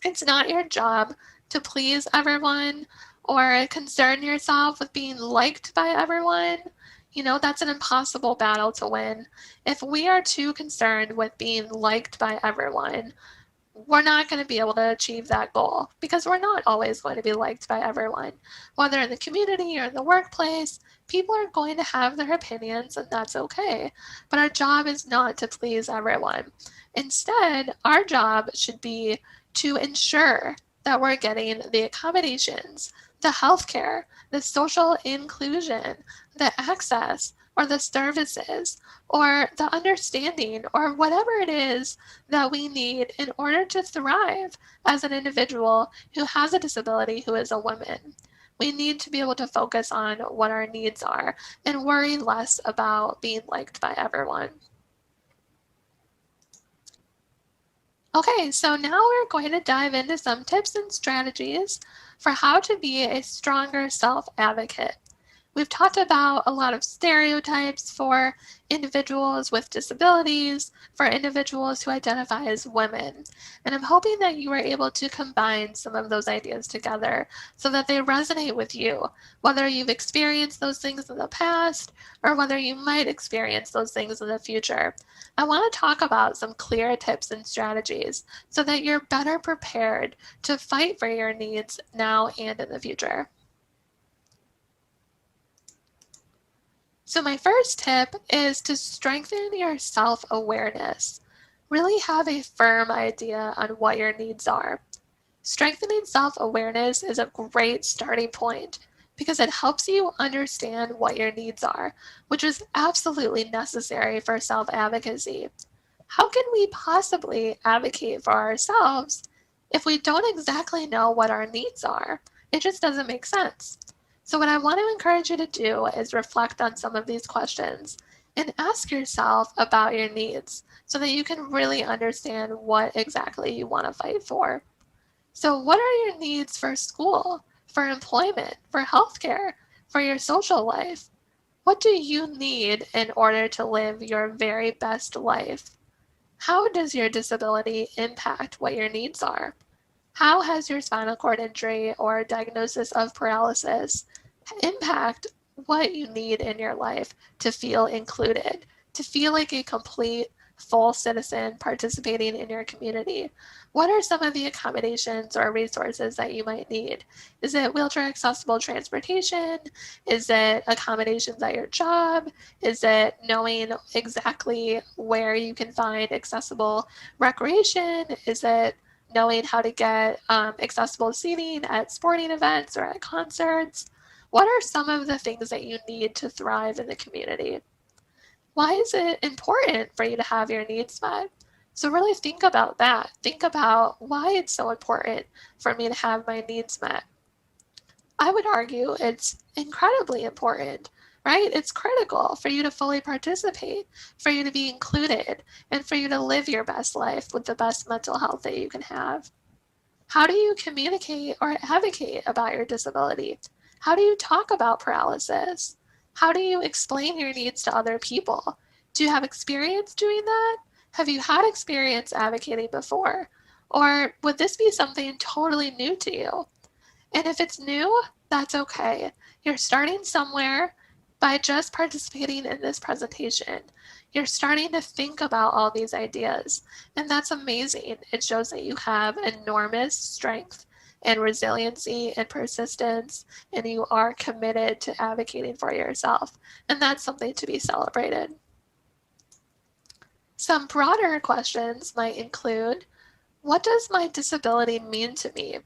it's not your job to please everyone or concern yourself with being liked by everyone. You know, that's an impossible battle to win. If we are too concerned with being liked by everyone, we're not going to be able to achieve that goal because we're not always going to be liked by everyone. Whether in the community or in the workplace, people are going to have their opinions, and that's okay. But our job is not to please everyone. Instead, our job should be to ensure that we're getting the accommodations, the healthcare, the social inclusion, the access, or the services, or the understanding, or whatever it is that we need in order to thrive as an individual who has a disability who is a woman. We need to be able to focus on what our needs are and worry less about being liked by everyone. Okay, so now we're going to dive into some tips and strategies for how to be a stronger self-advocate. We've talked about a lot of stereotypes for individuals with disabilities, for individuals who identify as women. And I'm hoping that you were able to combine some of those ideas together so that they resonate with you, whether you've experienced those things in the past or whether you might experience those things in the future. I want to talk about some clear tips and strategies so that you're better prepared to fight for your needs now and in the future. So my first tip is to strengthen your self-awareness. Really have a firm idea on what your needs are. Strengthening self-awareness is a great starting point because it helps you understand what your needs are, which is absolutely necessary for self-advocacy. How can we possibly advocate for ourselves if we don't exactly know what our needs are? It just doesn't make sense. So what I want to encourage you to do is reflect on some of these questions and ask yourself about your needs so that you can really understand what exactly you want to fight for. So what are your needs for school, for employment, for healthcare, for your social life? What do you need in order to live your very best life? How does your disability impact what your needs are? How has your spinal cord injury or diagnosis of paralysis impact what you need in your life to feel included, to feel like a complete, full citizen participating in your community? What are some of the accommodations or resources that you might need? Is it wheelchair accessible transportation? Is it accommodations at your job? Is it knowing exactly where you can find accessible recreation? Is it knowing how to get accessible seating at sporting events or at concerts? What are some of the things that you need to thrive in the community? Why is it important for you to have your needs met? So really think about that. Think about why it's so important for me to have my needs met. I would argue it's incredibly important, right? It's critical for you to fully participate, for you to be included, and for you to live your best life with the best mental health that you can have. How do you communicate or advocate about your disability? How do you talk about paralysis? How do you explain your needs to other people? Do you have experience doing that? Have you had experience advocating before? Or would this be something totally new to you? And if it's new, that's okay. You're starting somewhere by just participating in this presentation. You're starting to think about all these ideas, and that's amazing. It shows that you have enormous strength and resiliency and persistence, and you are committed to advocating for yourself, and that's something to be celebrated. Some broader questions might include, what does my disability mean to me?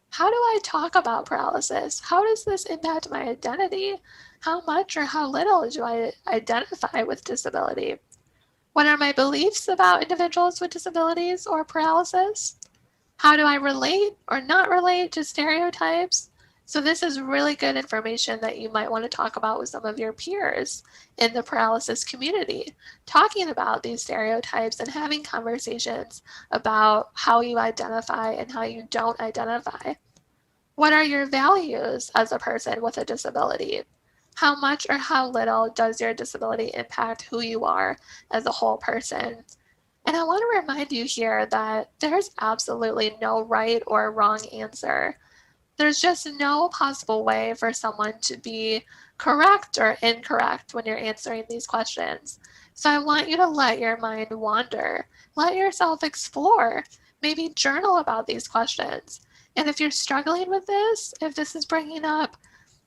How do I talk about paralysis? How does this impact my identity? How much or how little do I identify with disability? What are my beliefs about individuals with disabilities or paralysis? How do I relate or not relate to stereotypes? So this is really good information that you might want to talk about with some of your peers in the paralysis community, talking about these stereotypes and having conversations about how you identify and how you don't identify. What are your values as a person with a disability? How much or how little does your disability impact who you are as a whole person? And I want to remind you here that there's absolutely no right or wrong answer. There's just no possible way for someone to be correct or incorrect when you're answering these questions. So I want you to let your mind wander, let yourself explore, maybe journal about these questions. And if you're struggling with this, if this is bringing up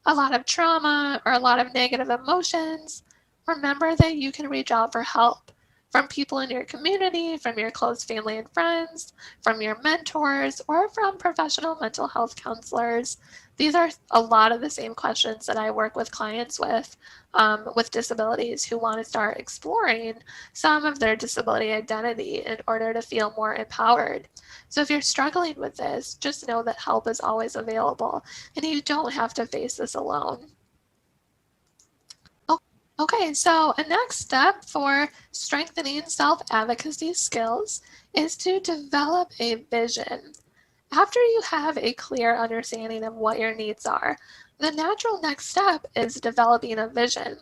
a lot of trauma or a lot of negative emotions, remember that you can reach out for help from people in your community, from your close family and friends, from your mentors, or from professional mental health counselors. These are a lot of the same questions that I work with clients with disabilities who want to start exploring some of their disability identity in order to feel more empowered. So if you're struggling with this, just know that help is always available and you don't have to face this alone. Okay, so a next step for strengthening self-advocacy skills is to develop a vision. After you have a clear understanding of what your needs are, the natural next step is developing a vision.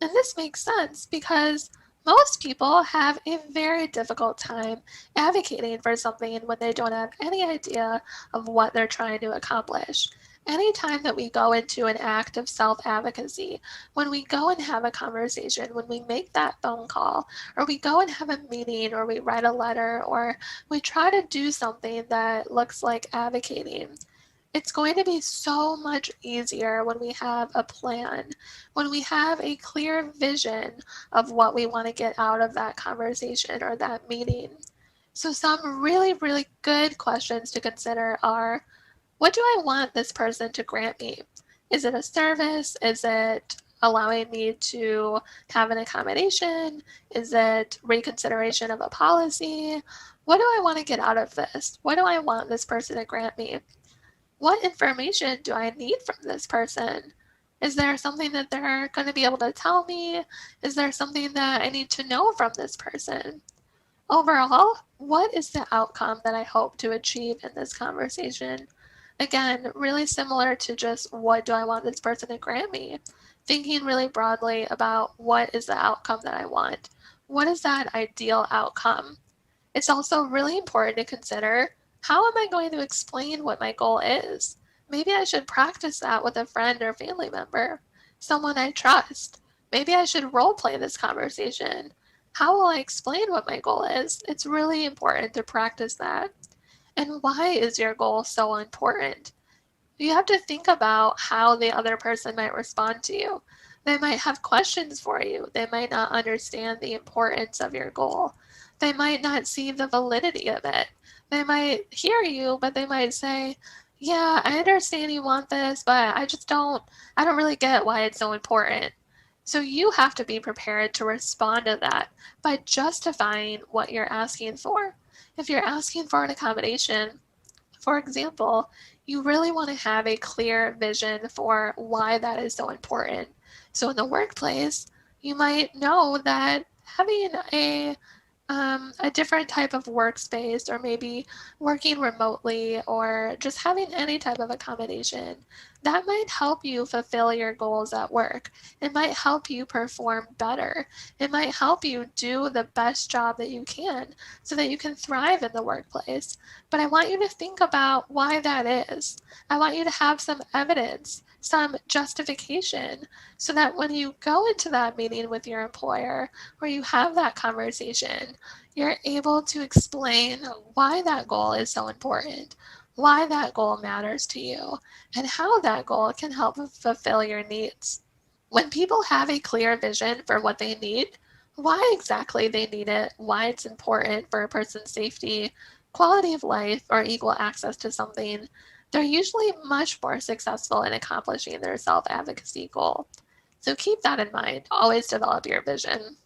And this makes sense because most people have a very difficult time advocating for something when they don't have any idea of what they're trying to accomplish. Anytime that we go into an act of self-advocacy, when we go and have a conversation, when we make that phone call, or we go and have a meeting, or we write a letter, or we try to do something that looks like advocating, it's going to be so much easier when we have a plan, when we have a clear vision of what we want to get out of that conversation or that meeting. So some really, really good questions to consider are, what do I want this person to grant me? Is it a service? Is it allowing me to have an accommodation? Is it reconsideration of a policy? What do I want to get out of this? What do I want this person to grant me? What information do I need from this person? Is there something that they're going to be able to tell me? Is there something that I need to know from this person? Overall, what is the outcome that I hope to achieve in this conversation? Again, really similar to just what do I want this person to grant me? Thinking really broadly about what is the outcome that I want? What is that ideal outcome? It's also really important to consider, how am I going to explain what my goal is? Maybe I should practice that with a friend or family member, someone I trust. Maybe I should role play this conversation. How will I explain what my goal is? It's really important to practice that. And why is your goal so important? You have to think about how the other person might respond to you. They might have questions for you. They might not understand the importance of your goal. They might not see the validity of it. They might hear you, but they might say, yeah, I understand you want this, but I don't really get why it's so important. So you have to be prepared to respond to that by justifying what you're asking for. If you're asking for an accommodation, For example, you really want to have a clear vision for why that is so important. So in the workplace, you might know that having a different type of workspace, or maybe working remotely, or just having any type of accommodation, that might help you fulfill your goals at work. It might help you perform better. It might help you do the best job that you can so that you can thrive in the workplace. But I want you to think about why that is. I want you to have some evidence, some justification, so that when you go into that meeting with your employer, or you have that conversation, you're able to explain why that goal is so important, why that goal matters to you, and how that goal can help fulfill your needs. When people have a clear vision for what they need, why exactly they need it, why it's important for a person's safety, quality of life, or equal access to something, they're usually much more successful in accomplishing their self advocacy goal. So keep that in mind. Always develop your vision.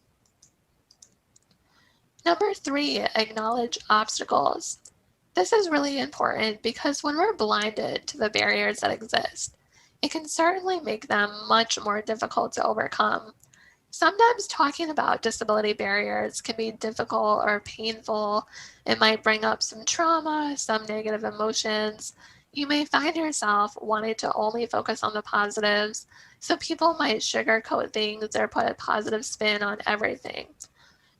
Number 3, acknowledge obstacles. This is really important because when we're blinded to the barriers that exist, it can certainly make them much more difficult to overcome. Sometimes talking about disability barriers can be difficult or painful. It might bring up some trauma, some negative emotions. You may find yourself wanting to only focus on the positives, so people might sugarcoat things or put a positive spin on everything.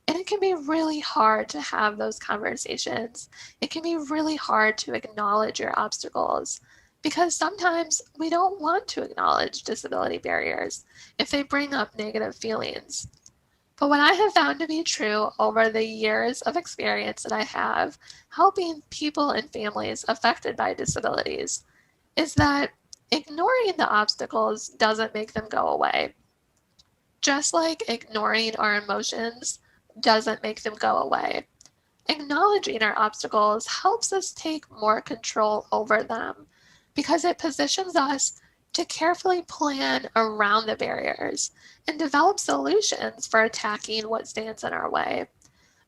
And it can be really hard to have those conversations. It can be really hard to acknowledge your obstacles because sometimes we don't want to acknowledge disability barriers if they bring up negative feelings. But what I have found to be true over the years of experience that I have helping people and families affected by disabilities is that ignoring the obstacles doesn't make them go away. Just like ignoring our emotions doesn't make them go away. Acknowledging our obstacles helps us take more control over them because it positions us to carefully plan around the barriers and develop solutions for attacking what stands in our way.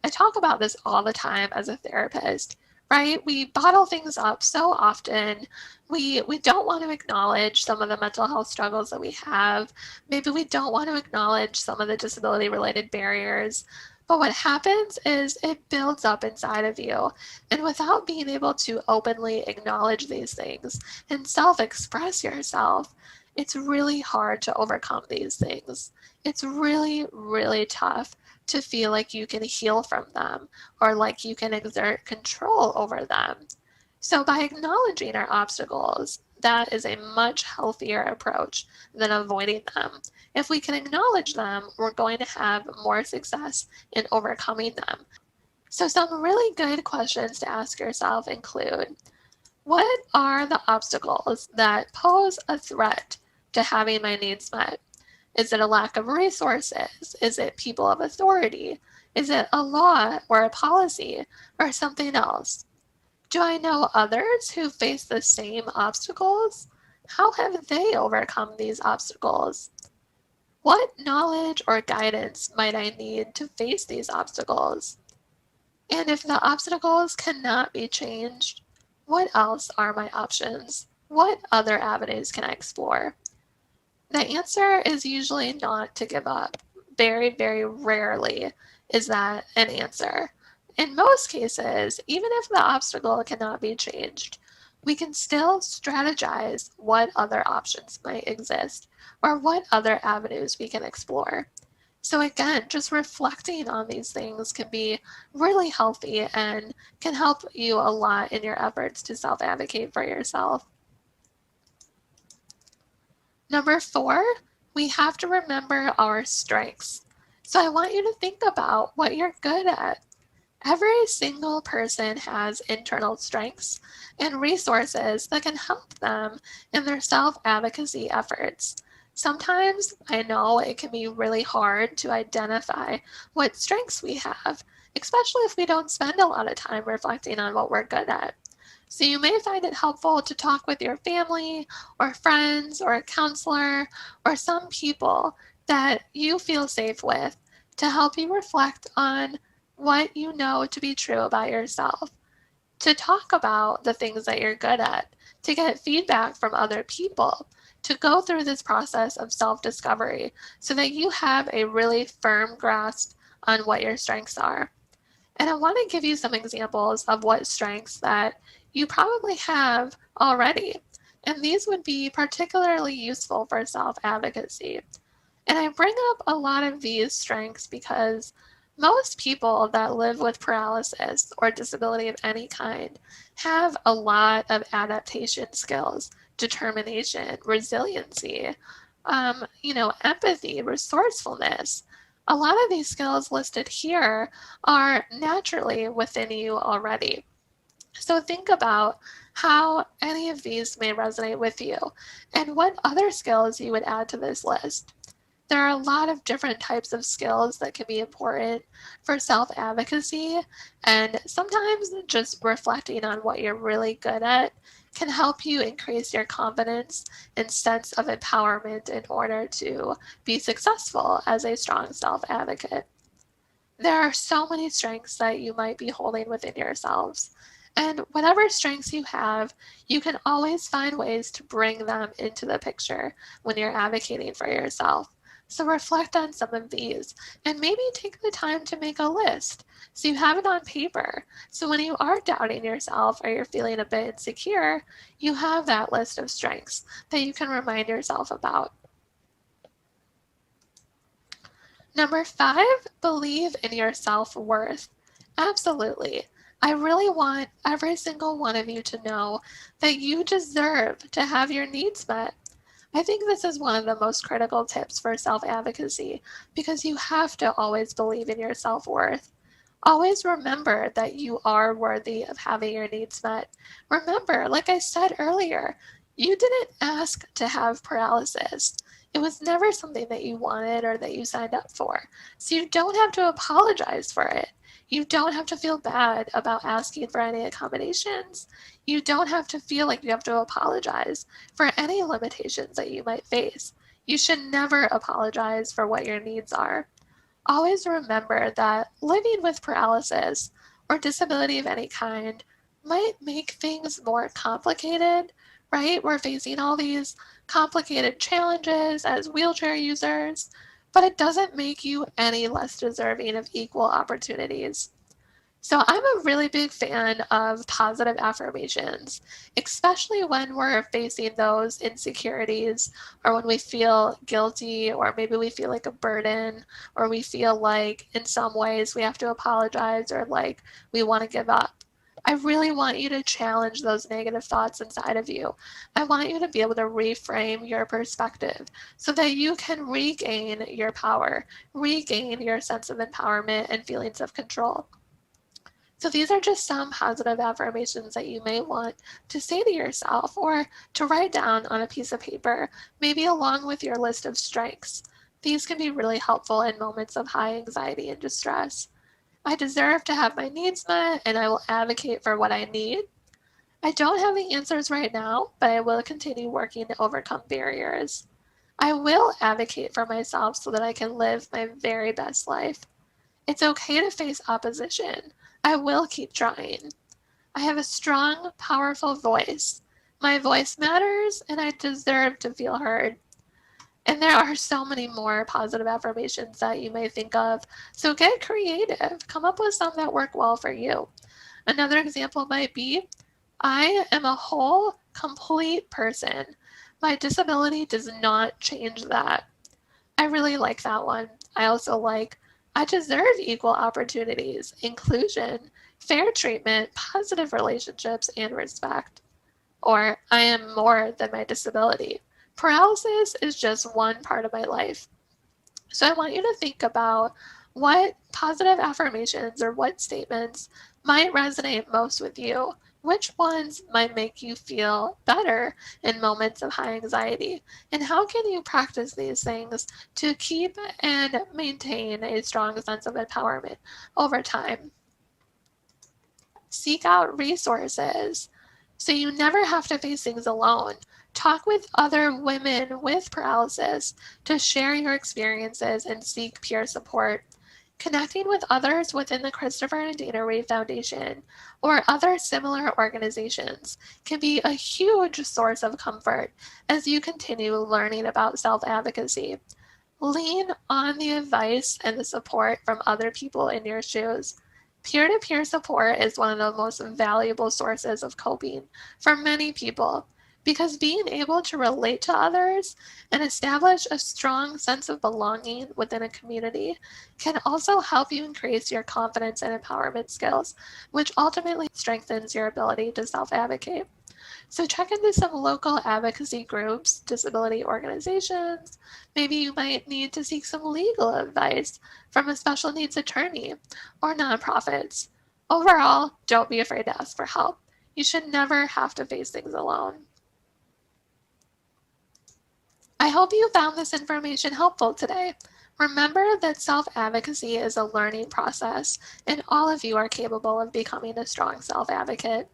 I talk about this all the time as a therapist, right? We bottle things up so often. We don't want to acknowledge some of the mental health struggles that we have. Maybe we don't want to acknowledge some of the disability related barriers. But what happens is it builds up inside of you. And without being able to openly acknowledge these things and self express yourself, it's really hard to overcome these things. It's really, really tough to feel like you can heal from them or like you can exert control over them. So, by acknowledging our obstacles, that is a much healthier approach than avoiding them. If we can acknowledge them, we're going to have more success in overcoming them. So, some really good questions to ask yourself include: what are the obstacles that pose a threat to having my needs met? Is it a lack of resources? Is it people of authority? Is it a law or a policy or something else? Do I know others who face the same obstacles? How have they overcome these obstacles? What knowledge or guidance might I need to face these obstacles? And if the obstacles cannot be changed, what else are my options? What other avenues can I explore? The answer is usually not to give up. Very, very rarely is that an answer. In most cases, even if the obstacle cannot be changed, we can still strategize what other options might exist or what other avenues we can explore. So, again, just reflecting on these things can be really healthy and can help you a lot in your efforts to self advocate for yourself. Number 4, we have to remember our strengths. So I want you to think about what you're good at. Every single person has internal strengths and resources that can help them in their self advocacy efforts. Sometimes I know it can be really hard to identify what strengths we have, especially if we don't spend a lot of time reflecting on what we're good at. So you may find it helpful to talk with your family or friends or a counselor or some people that you feel safe with to help you reflect on what you know to be true about yourself. to talk about the things that you're good at, to get feedback from other people, to go through this process of self-discovery so that you have a really firm grasp on what your strengths are. And I want to give you some examples of what strengths that you probably have already. And these would be particularly useful for self-advocacy. And I bring up a lot of these strengths because most people that live with paralysis or disability of any kind have a lot of adaptation skills, determination, resiliency, empathy, resourcefulness. A lot of these skills listed here are naturally within you already. So think about how any of these may resonate with you and what other skills you would add to this list. There are a lot of different types of skills that can be important for self-advocacy, and sometimes just reflecting on what you're really good at can help you increase your confidence and sense of empowerment in order to be successful as a strong self-advocate. There are so many strengths that you might be holding within yourselves. And whatever strengths you have, you can always find ways to bring them into the picture when you're advocating for yourself. So reflect on some of these and maybe take the time to make a list so you have it on paper. So when you are doubting yourself or you're feeling a bit insecure, you have that list of strengths that you can remind yourself about. Number 5, believe in your self-worth. Absolutely. I really want every single one of you to know that you deserve to have your needs met. I think this is one of the most critical tips for self-advocacy because you have to always believe in your self-worth. Always remember that you are worthy of having your needs met. Remember, like I said earlier, you didn't ask to have paralysis. It was never something that you wanted or that you signed up for. So you don't have to apologize for it. You don't have to feel bad about asking for any accommodations. You don't have to feel like you have to apologize for any limitations that you might face. You should never apologize for what your needs are. Always remember that living with paralysis or disability of any kind might make things more complicated, right? We're facing all these complicated challenges as wheelchair users, but it doesn't make you any less deserving of equal opportunities. So I'm a really big fan of positive affirmations, especially when we're facing those insecurities or when we feel guilty or maybe we feel like a burden or we feel like in some ways we have to apologize or like we want to give up. I really want you to challenge those negative thoughts inside of you. I want you to be able to reframe your perspective so that you can regain your power, regain your sense of empowerment and feelings of control. So these are just some positive affirmations that you may want to say to yourself or to write down on a piece of paper, maybe along with your list of strengths. These can be really helpful in moments of high anxiety and distress. I deserve to have my needs met and I will advocate for what I need. I don't have the answers right now, but I will continue working to overcome barriers. I will advocate for myself so that I can live my very best life. It's okay to face opposition. I will keep trying. I have a strong, powerful voice. My voice matters and I deserve to feel heard. And there are so many more positive affirmations that you may think of. So get creative. Come up with some that work well for you. Another example might be, I am a whole, complete person. My disability does not change that. I really like that one. I also like, I deserve equal opportunities, inclusion, fair treatment, positive relationships, and respect. Or I am more than my disability. Paralysis is just one part of my life. So I want you to think about what positive affirmations or what statements might resonate most with you. Which ones might make you feel better in moments of high anxiety? And how can you practice these things to keep and maintain a strong sense of empowerment over time? Seek out resources so you never have to face things alone. Talk with other women with paralysis to share your experiences and seek peer support. Connecting with others within the Christopher and Dana Reeve Foundation or other similar organizations can be a huge source of comfort as you continue learning about self advocacy. Lean on the advice and the support from other people in your shoes. Peer to peer support is one of the most valuable sources of coping for many people because being able to relate to others and establish a strong sense of belonging within a community can also help you increase your confidence and empowerment skills, which ultimately strengthens your ability to self advocate. So check into some local advocacy groups, disability organizations. Maybe you might need to seek some legal advice from a special needs attorney or nonprofits. Overall, don't be afraid to ask for help. You should never have to face things alone. I hope you found this information helpful today. Remember that self advocacy is a learning process, and all of you are capable of becoming a strong self advocate.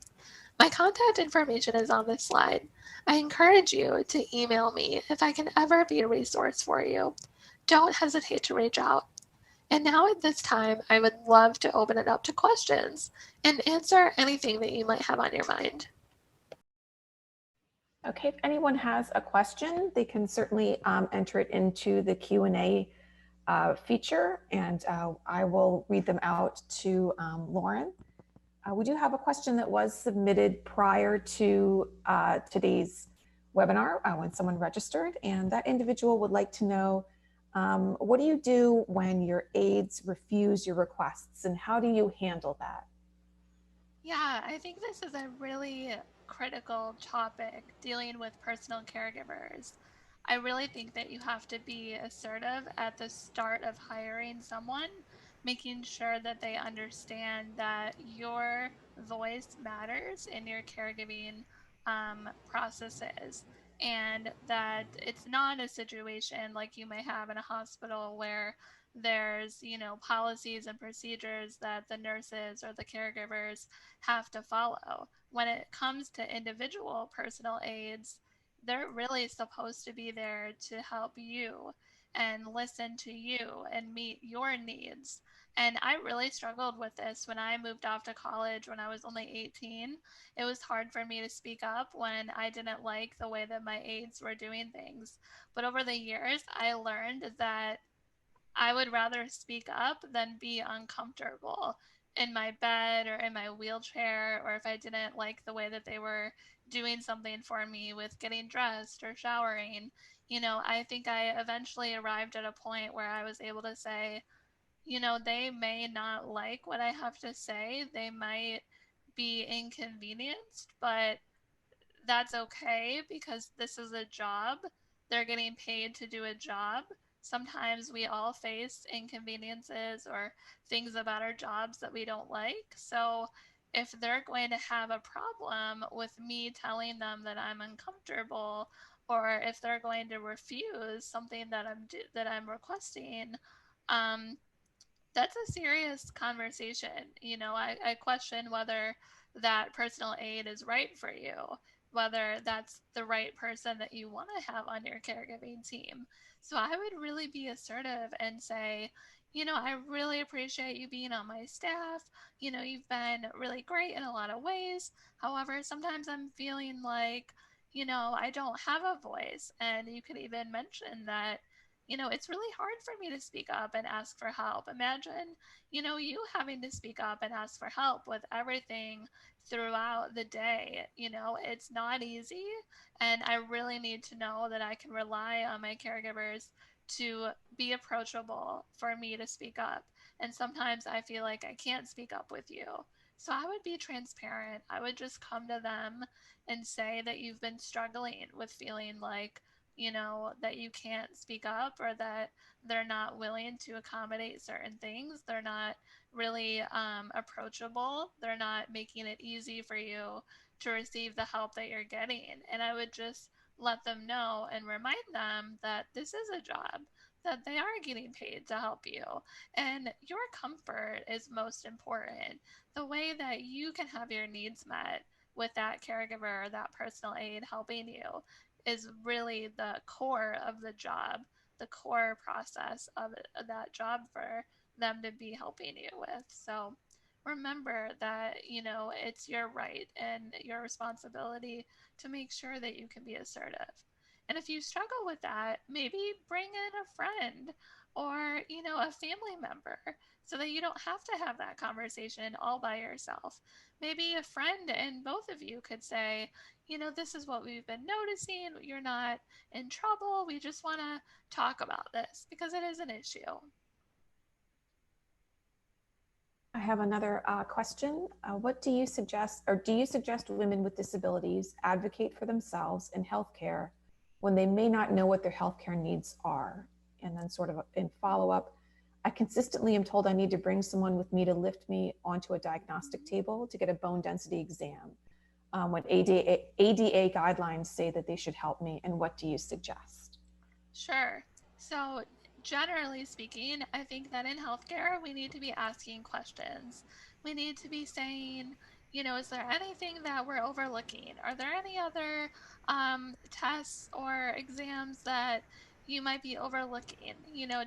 My contact information is on this slide. I encourage you to email me if I can ever be a resource for you. Don't hesitate to reach out. And now at this time, I would love to open it up to questions and answer anything that you might have on your mind. Okay, if anyone has a question, they can certainly enter it into the Q&A feature, and I will read them out to Lauren. We do have a question that was submitted prior to today's webinar when someone registered, and that individual would like to know, what do you do when your aides refuse your requests, and how do you handle that? Yeah, I think this is a really critical topic dealing with personal caregivers. I really think that you have to be assertive at the start of hiring someone, making sure that they understand that your voice matters in your caregiving processes, and that it's not a situation like you may have in a hospital where there's policies and procedures that the nurses or the caregivers have to follow. When it comes to individual personal aides, they're really supposed to be there to help you and listen to you and meet your needs. And I really struggled with this when I moved off to college when I was only 18. It was hard for me to speak up when I didn't like the way that my aides were doing things. But over the years, I learned that I would rather speak up than be uncomfortable in my bed or in my wheelchair, or if I didn't like the way that they were doing something for me with getting dressed or showering. I think I eventually arrived at a point where I was able to say, they may not like what I have to say. They might be inconvenienced, but that's okay because this is a job. They're getting paid to do a job. Sometimes we all face inconveniences or things about our jobs that we don't like. So if they're going to have a problem with me telling them that I'm uncomfortable, or if they're going to refuse something that I'm requesting, um, that's a serious conversation. I question whether that personal aid is right for you, whether that's the right person that you want to have on your caregiving team. So I would really be assertive and say, I really appreciate you being on my staff. You've been really great in a lot of ways. However, sometimes I'm feeling like, I don't have a voice. And you could even mention that it's really hard for me to speak up and ask for help. Imagine, you having to speak up and ask for help with everything throughout the day. It's not easy. And I really need to know that I can rely on my caregivers to be approachable for me to speak up. And sometimes I feel like I can't speak up with you. So I would be transparent. I would just come to them and say that you've been struggling with feeling like, that you can't speak up, or that they're not willing to accommodate certain things. They're not really approachable. They're not making it easy for you to receive the help that you're getting. And I would just let them know and remind them that this is a job, that they are getting paid to help you, and your comfort is most important. The way that you can have your needs met with that caregiver or that personal aid helping you is really the core of the job, the core process of that job for them to be helping you with. So remember that, it's your right and your responsibility to make sure that you can be assertive. And if you struggle with that, maybe bring in a friend or, a family member so that you don't have to have that conversation all by yourself. Maybe a friend and both of you could say, this is what we've been noticing. You're not in trouble. We just want to talk about this because it is an issue. I have another question. What do you suggest, or do you suggest women with disabilities advocate for themselves in healthcare when they may not know what their healthcare needs are? And then, sort of in follow up, I consistently am told I need to bring someone with me to lift me onto a diagnostic table to get a bone density exam. When ADA guidelines say that they should help me, and what do you suggest? Sure. So, generally speaking, I think that in healthcare, we need to be asking questions. We need to be saying, is there anything that we're overlooking? Are there any other tests or exams that you might be overlooking?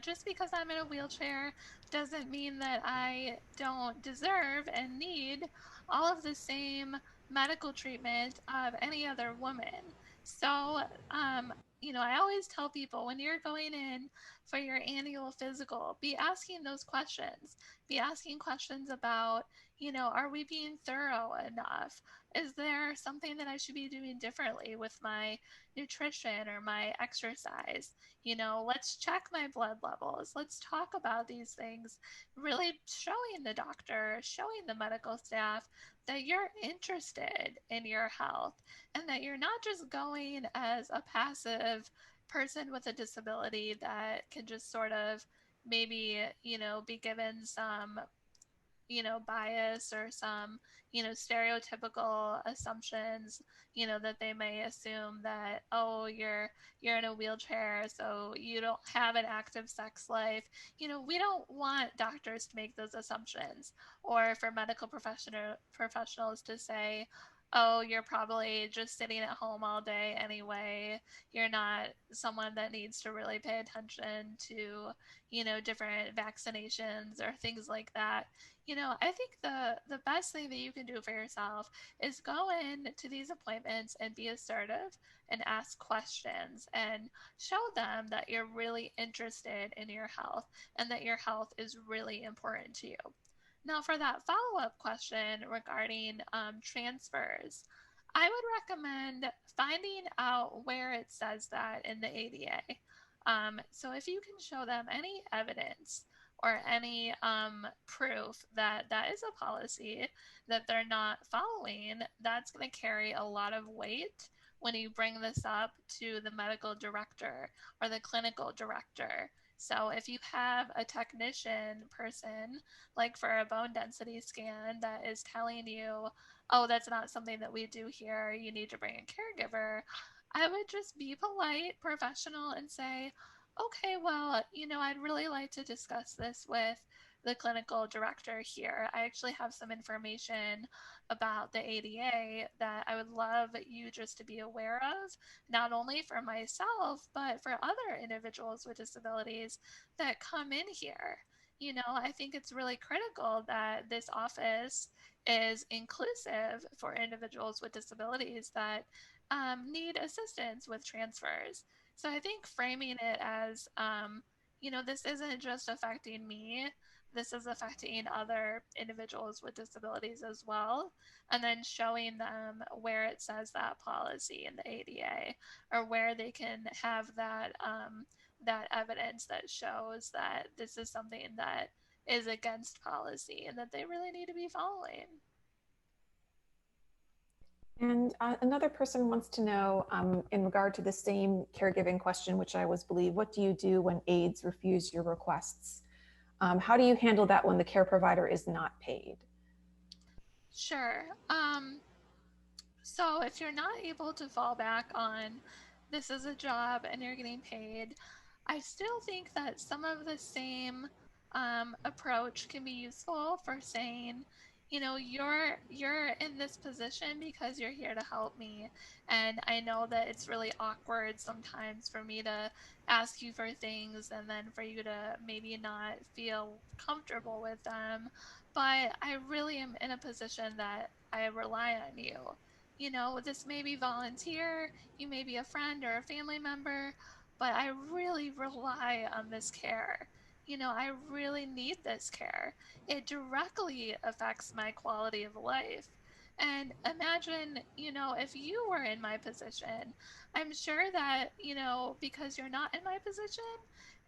Just because I'm in a wheelchair doesn't mean that I don't deserve and need all of the same medical treatment of any other woman. So, I always tell people when you're going in for your annual physical, be asking those questions. Be asking questions about, are we being thorough enough? Is there something that I should be doing differently with my nutrition or my exercise? Let's check my blood levels. Let's talk about these things, really showing the doctor, showing the medical staff that you're interested in your health and that you're not just going as a passive person with a disability that can just sort of maybe, be given some, bias or some, stereotypical assumptions, that they may assume that, oh, you're in a wheelchair, so you don't have an active sex life. We don't want doctors to make those assumptions or for medical professionals to say, oh, you're probably just sitting at home all day anyway. You're not someone that needs to really pay attention to, different vaccinations or things like that. I think the best thing that you can do for yourself is go in to these appointments and be assertive and ask questions and show them that you're really interested in your health and that your health is really important to you. Now, for that follow-up question regarding transfers, I would recommend finding out where it says that in the ADA. So if you can show them any evidence or any proof that that is a policy that they're not following, that's going to carry a lot of weight when you bring this up to the medical director or the clinical director. So if you have a technician person, like for a bone density scan, that is telling you, oh, that's not something that we do here, you need to bring a caregiver, I would just be polite, professional, and say, okay, well, I'd really like to discuss this with the clinical director here. I actually have some information about the ADA that I would love you just to be aware of, not only for myself, but for other individuals with disabilities that come in here. I think it's really critical that this office is inclusive for individuals with disabilities that need assistance with transfers. So I think framing it as, this isn't just affecting me, this is affecting other individuals with disabilities as well. And then showing them where it says that policy in the ADA or where they can have that evidence that shows that this is something that is against policy and that they really need to be following. And another person wants to know, in regard to the same caregiving question, which I always believe, what do you do when aides refuse your requests? How do you handle that when the care provider is not paid? Sure. So if you're not able to fall back on this is a job and you're getting paid, I still think that some of the same approach can be useful for saying, you're in this position because you're here to help me. And I know that it's really awkward sometimes for me to ask you for things and then for you to maybe not feel comfortable with them. But I really am in a position that I rely on you. This may be volunteer, you may be a friend or a family member, but I really rely on this care. I really need this care. It directly affects my quality of life. And imagine, if you were in my position, I'm sure that, because you're not in my position,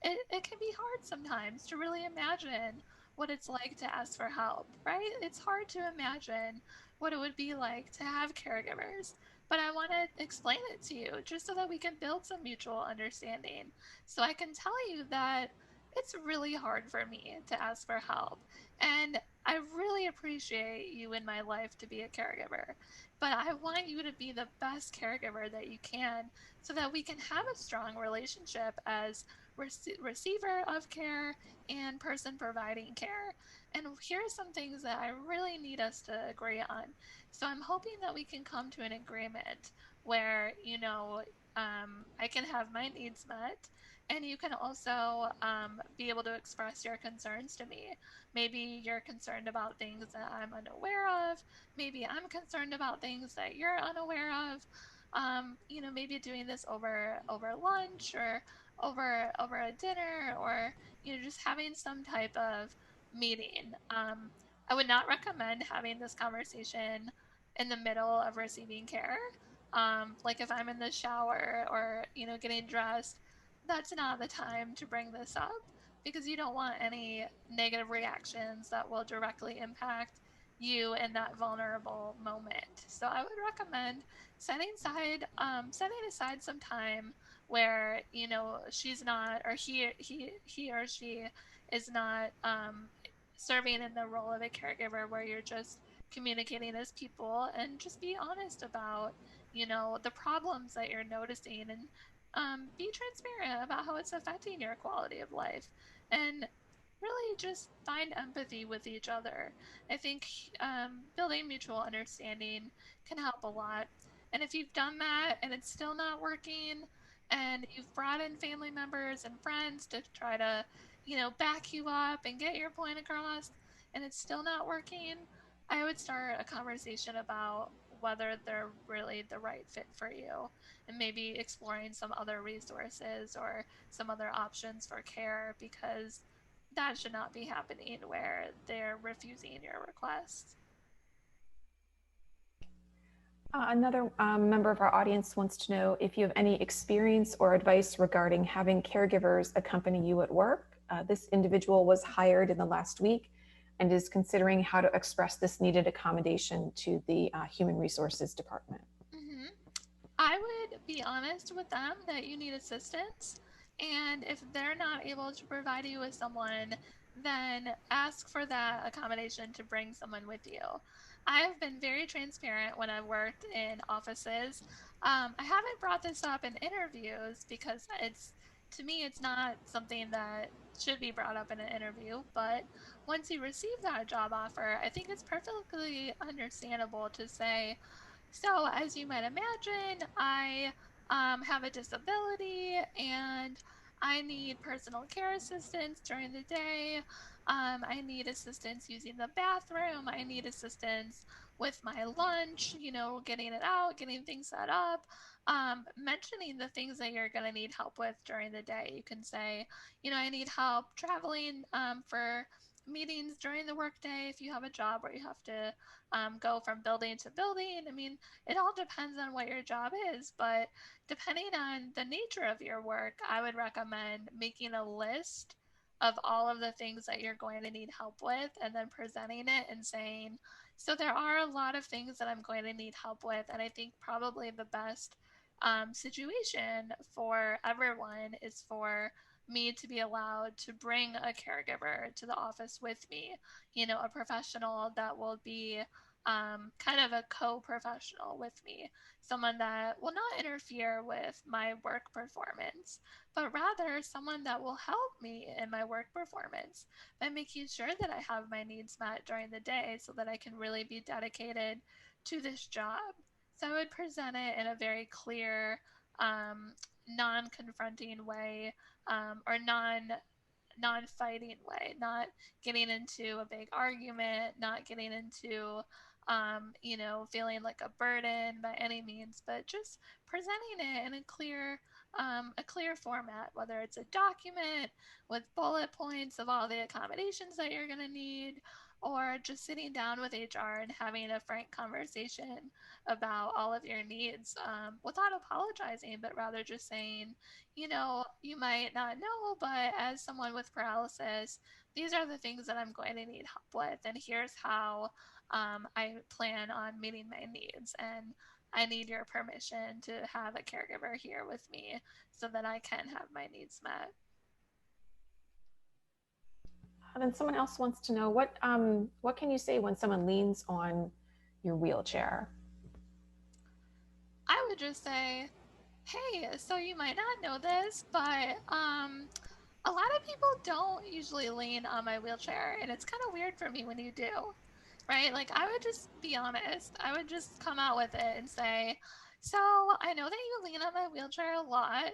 it can be hard sometimes to really imagine what it's like to ask for help, right? It's hard to imagine what it would be like to have caregivers. But I want to explain it to you just so that we can build some mutual understanding. So I can tell you that it's really hard for me to ask for help. And I really appreciate you in my life to be a caregiver, but I want you to be the best caregiver that you can so that we can have a strong relationship as receiver of care and person providing care. And here are some things that I really need us to agree on. So I'm hoping that we can come to an agreement where, I can have my needs met, and you can also be able to express your concerns to me. Maybe you're concerned about things that I'm unaware of. Maybe I'm concerned about things that you're unaware of. Maybe doing this over lunch or over a dinner, or just having some type of meeting. I would not recommend having this conversation in the middle of receiving care. Like if I'm in the shower or getting dressed, that's not the time to bring this up because you don't want any negative reactions that will directly impact you in that vulnerable moment. So I would recommend setting aside some time where she's not, or he or she is not serving in the role of a caregiver, where you're just communicating as people and just be honest about the problems that you're noticing, and be transparent about how it's affecting your quality of life, and really just find empathy with each other. I think building mutual understanding can help a lot. And if you've done that and it's still not working, and you've brought in family members and friends to try to, back you up and get your point across, and it's still not working, I would start a conversation about whether they're really the right fit for you, and maybe exploring some other resources or some other options for care, because that should not be happening where they're refusing your request. Another member of our audience wants to know if you have any experience or advice regarding having caregivers accompany you at work. This individual was hired in the last week and is considering how to express this needed accommodation to the Human Resources Department. hmm I would be honest with them that you need assistance. And if they're not able to provide you with someone, then ask for that accommodation to bring someone with you. I have been very transparent when I've worked in offices. I haven't brought this up in interviews because to me, it's not something that should be brought up in an interview. But once you receive that job offer, I think it's perfectly understandable to say, so, as you might imagine, I have a disability and I need personal care assistance during the day. I need assistance using the bathroom. I need assistance with my lunch, getting it out, getting things set up. Mentioning the things that you're going to need help with during the day. You can say, I need help traveling for meetings during the workday if you have a job where you have to go from building to building. I mean, it all depends on what your job is, but depending on the nature of your work, I would recommend making a list of all of the things that you're going to need help with and then presenting it and saying, so there are a lot of things that I'm going to need help with. And I think probably the best situation for everyone is for me to be allowed to bring a caregiver to the office with me, a professional that will be kind of a co-professional with me, someone that will not interfere with my work performance, but rather someone that will help me in my work performance by making sure that I have my needs met during the day so that I can really be dedicated to this job. So I would present it in a very clear, um, non-confronting way, or non-fighting way, not getting into a big argument, not getting into feeling like a burden by any means, but just presenting it in a clear format, whether it's a document with bullet points of all the accommodations that you're going to need, or just sitting down with HR and having a frank conversation about all of your needs, without apologizing, but rather just saying, you might not know, but as someone with paralysis, these are the things that I'm going to need help with, and here's how I plan on meeting my needs. And I need your permission to have a caregiver here with me so that I can have my needs met. And then someone else wants to know what can you say when someone leans on your wheelchair? I would just say, hey, so you might not know this, but a lot of people don't usually lean on my wheelchair, and it's kind of weird for me when you do, right? Like, I would just be honest. I would just come out with it and say, so I know that you lean on my wheelchair a lot.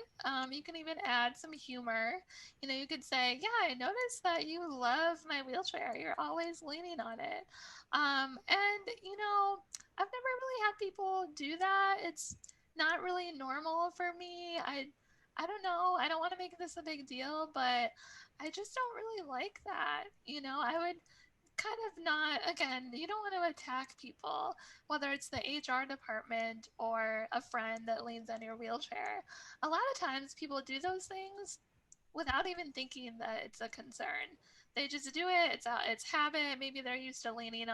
You can even add some humor. You could say, yeah, I noticed that you love my wheelchair. You're always leaning on it. And I've never really had people do that. It's not really normal for me. I don't know. I don't want to make this a big deal, but I just don't really like that. I would kind of not, again, you don't want to attack people, whether it's the HR department or a friend that leans on your wheelchair. A lot of times people do those things without even thinking that it's a concern. They just do it. It's habit. Maybe they're used to leaning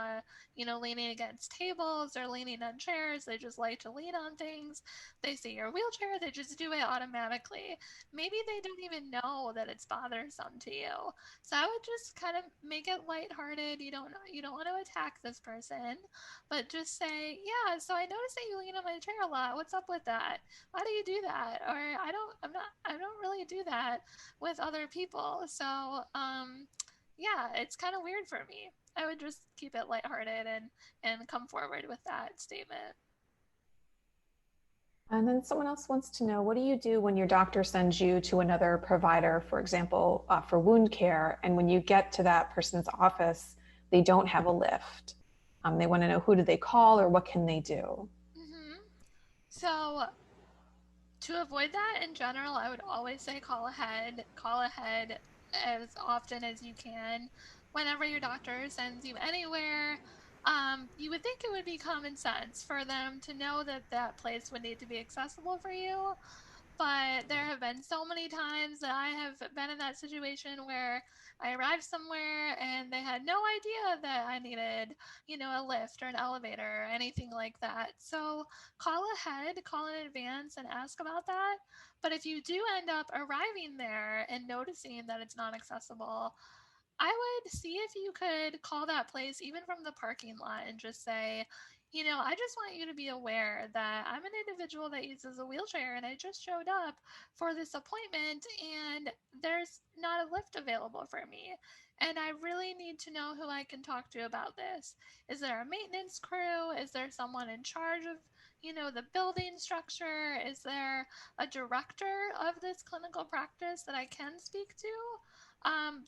against tables or leaning on chairs. They just like to lean on things. They see your wheelchair. They just do it automatically. Maybe they don't even know that it's bothersome to you. So I would just kind of make it lighthearted. You don't want to attack this person, but just say, yeah. So I noticed that you lean on my chair a lot. What's up with that? Why do you do that? Or I don't really do that with other people. So, yeah, it's kind of weird for me. I would just keep it lighthearted and come forward with that statement. And then someone else wants to know, what do you do when your doctor sends you to another provider, for example, for wound care, and when you get to that person's office, they don't have a lift? They want to know, who do they call or what can they do? So, to avoid that in general, I would always say call ahead. Call ahead as often as you can. Whenever your doctor sends you anywhere, you would think it would be common sense for them to know that that place would need to be accessible for you. But there have been so many times that I have been in that situation where I arrived somewhere and they had no idea that I needed, a lift or an elevator or anything like that. So call ahead, call in advance and ask about that. But if you do end up arriving there and noticing that it's not accessible, I would see if you could call that place even from the parking lot and just say, I just want you to be aware that I'm an individual that uses a wheelchair and I just showed up for this appointment and there's not a lift available for me. And I really need to know who I can talk to about this. Is there a maintenance crew? Is there someone in charge of, the building structure? Is there a director of this clinical practice that I can speak to?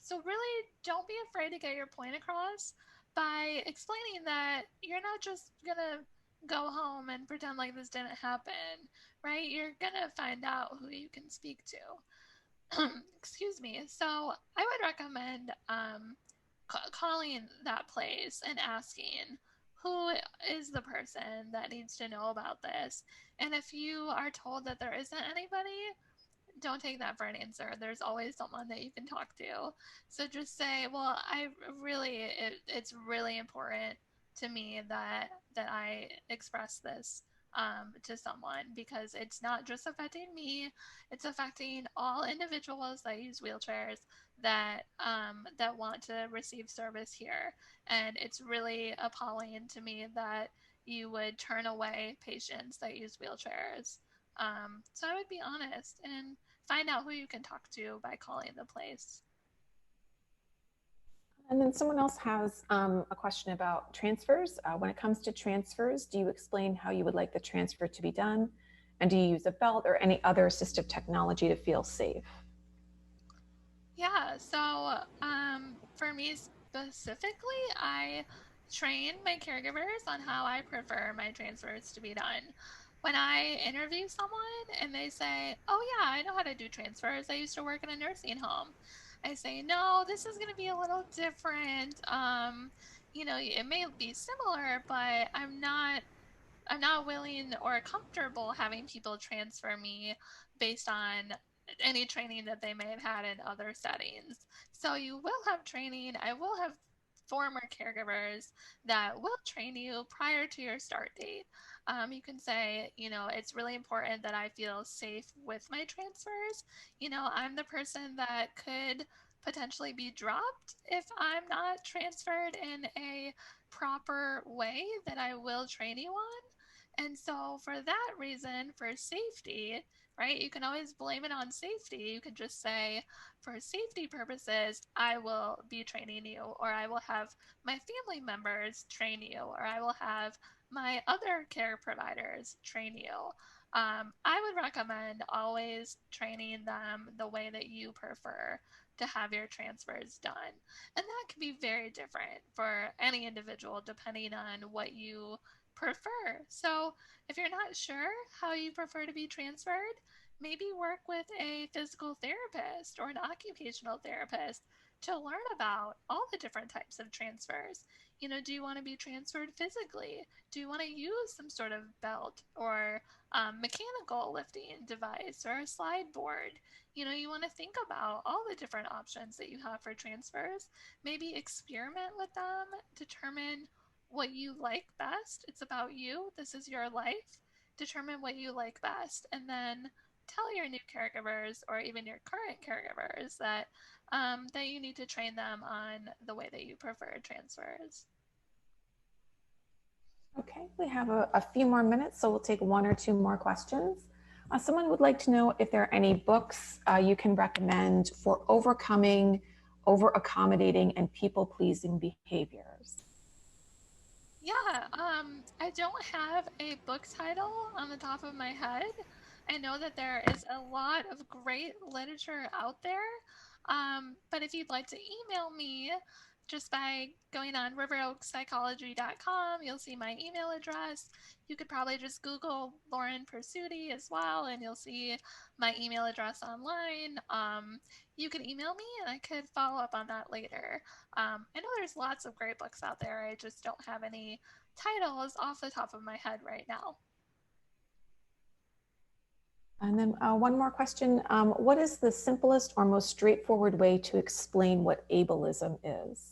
So really don't be afraid to get your point across by explaining that you're not just gonna go home and pretend like this didn't happen, right? You're gonna find out who you can speak to. Excuse me. So I would recommend calling that place and asking who is the person that needs to know about this. And if you are told that there isn't anybody, don't take that for an answer. There's always someone that you can talk to. So just say, well, it's really important to me that I express this to someone because it's not just affecting me, it's affecting all individuals that use wheelchairs that want to receive service here, and it's really appalling to me that you would turn away patients that use wheelchairs. So I would be honest and find out who you can talk to by calling the place. And then someone else has a question about transfers. When it comes to transfers, do you explain how you would like the transfer to be done? And do you use a belt or any other assistive technology to feel safe? Yeah, so for me specifically, I train my caregivers on how I prefer my transfers to be done. When I interview someone and they say, "Oh, yeah, I know how to do transfers. I used to work in a nursing home," I say, "No, this is going to be a little different. It may be similar, but I'm not willing or comfortable having people transfer me based on any training that they may have had in other settings. So you will have training. I will have former caregivers that will train you prior to your start date. You can say, it's really important that I feel safe with my transfers. I'm the person that could potentially be dropped if I'm not transferred in a proper way that I will train you on. And so, for that reason, for safety, right, you can always blame it on safety. You could just say, for safety purposes, I will be training you, or I will have my family members train you, or I will have my other care providers train you. I would recommend always training them the way that you prefer to have your transfers done. And that can be very different for any individual depending on what you prefer. So, if you're not sure how you prefer to be transferred, maybe work with a physical therapist or an occupational therapist to learn about all the different types of transfers. Do you want to be transferred physically? Do you want to use some sort of belt or mechanical lifting device or a slide board? You want to think about all the different options that you have for transfers. Maybe experiment with them, determine what you like best. It's about you. This is your life. Determine what you like best, and then tell your new caregivers or even your current caregivers that you need to train them on the way that you prefer transfers. Okay, we have a few more minutes, so we'll take one or two more questions. Someone would like to know if there are any books you can recommend for overcoming over accommodating and people pleasing behaviors. Yeah, I don't have a book title on the top of my head. I know that there is a lot of great literature out there. But if you'd like to email me just by going on riveroakspsychology.com, you'll see my email address. You could probably just Google Lauren Pursuti as well, and you'll see my email address online. You can email me and I could follow up on that later. I know there's lots of great books out there. I just don't have any titles off the top of my head right now. And then one more question. What is the simplest or most straightforward way to explain what ableism is?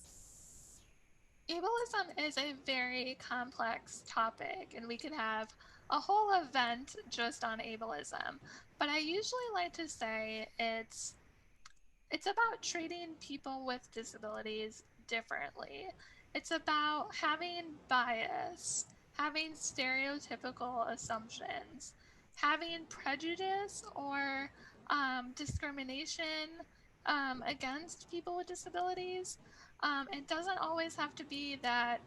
Ableism is a very complex topic, and we could have a whole event just on ableism. But I usually like to say it's about treating people with disabilities differently. It's about having bias, having stereotypical assumptions, having prejudice or discrimination against people with disabilities. It doesn't always have to be that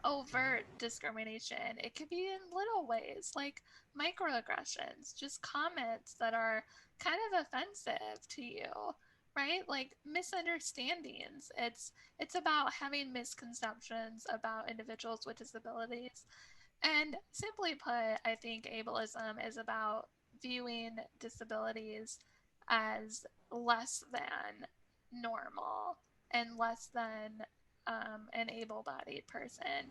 overt discrimination. It could be in little ways like microaggressions, just comments that are kind of offensive to you, right? Like misunderstandings. It's about having misconceptions about individuals with disabilities. And simply put, I think ableism is about viewing disabilities as less than normal and less than an able bodied person,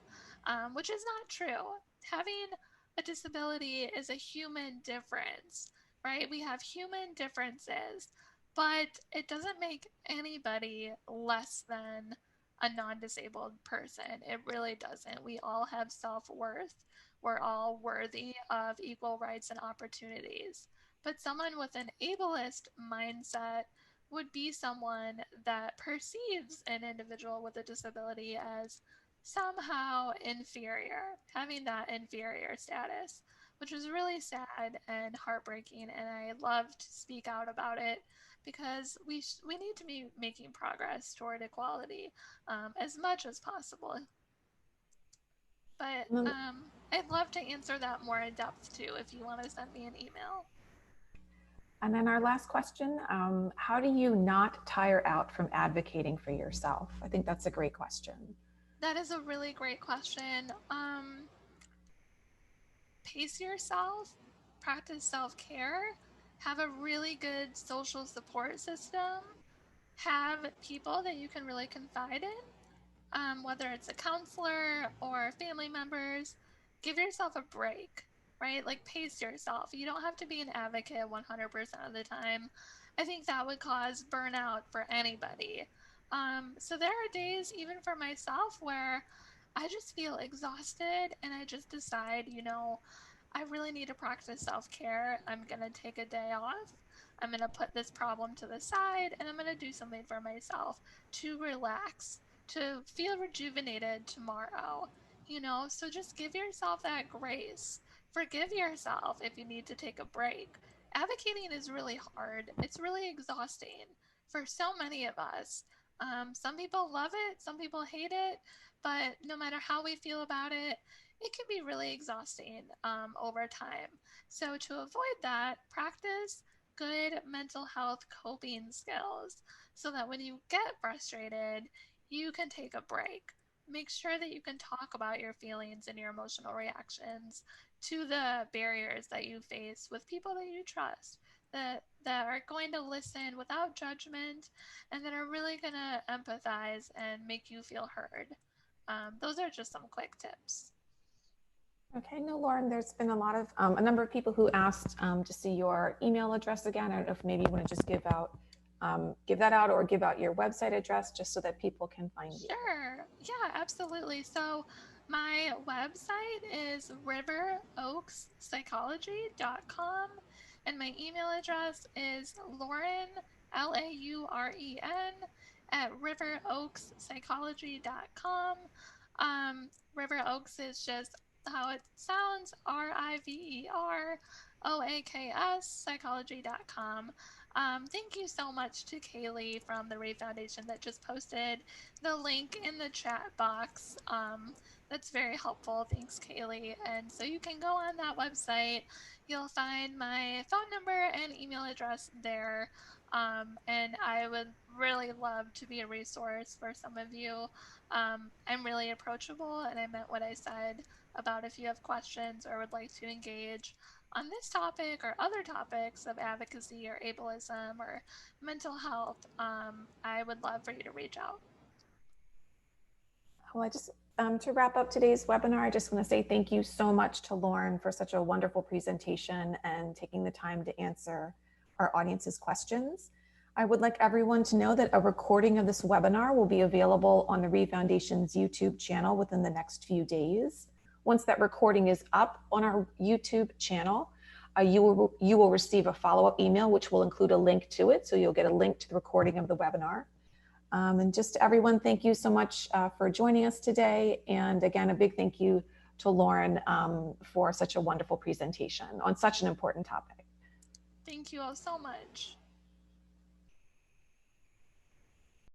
which is not true. Having a disability is a human difference, right? We have human differences, but it doesn't make anybody less than a non disabled person. It really doesn't. We all have self worth. We're all worthy of equal rights and opportunities. But someone with an ableist mindset would be someone that perceives an individual with a disability as somehow inferior, having that inferior status, which was really sad and heartbreaking. And I love to speak out about it because we need to be making progress toward equality as much as possible. But Mm, I'd love to answer that more in depth too if you want to send me an email. And then our last question, how do you not tire out from advocating for yourself? I think that's a great question. That is a really great question. Pace yourself, practice self care, have a really good social support system, have people that you can really confide in, whether it's a counselor or family members. Give yourself a break, right? Like pace yourself. You don't have to be an advocate 100% of the time. I think that would cause burnout for anybody. So there are days, even for myself, where I just feel exhausted and I just decide, I really need to practice self care. I'm going to take a day off. I'm going to put this problem to the side and I'm going to do something for myself to relax, to feel rejuvenated tomorrow. So just give yourself that grace. Forgive yourself if you need to take a break. Advocating is really hard, it's really exhausting for so many of us. Some people love it, some people hate it, but no matter how we feel about it, it can be really exhausting over time. So, to avoid that, practice good mental health coping skills so that when you get frustrated, you can take a break. Make sure that you can talk about your feelings and your emotional reactions to the barriers that you face with people that you trust, that are going to listen without judgment and that are really going to empathize and make you feel heard. Those are just some quick tips. Okay, no, Lauren, there's been a number of people who asked to see your email address again. I don't know if maybe you want to just give that out or give out your website address just so that people can find you. Sure. Yeah, absolutely. So my website is riveroakspsychology.com and my email address is Lauren, Lauren, at riveroakspsychology.com. River Oaks is just how it sounds, RIVEROAKS psychology.com. Thank you so much to Kaylee from the Ray Foundation that just posted the link in the chat box. That's very helpful. Thanks, Kaylee. And so you can go on that website. You'll find my phone number and email address there. And I would really love to be a resource for some of you. I'm really approachable, and I meant what I said about if you have questions or would like to engage on this topic or other topics of advocacy or ableism or mental health. I would love for you to reach out. Well, to wrap up today's webinar, I just want to say thank you so much to Lauren for such a wonderful presentation and taking the time to answer our audience's questions. I would like everyone to know that a recording of this webinar will be available on the Reeve Foundation's YouTube channel within the next few days. Once that recording is up on our YouTube channel, you will receive a follow-up email which will include a link to it. So you'll get a link to the recording of the webinar. And just to everyone, thank you so much for joining us today. And again, a big thank you to Lauren for such a wonderful presentation on such an important topic. Thank you all so much.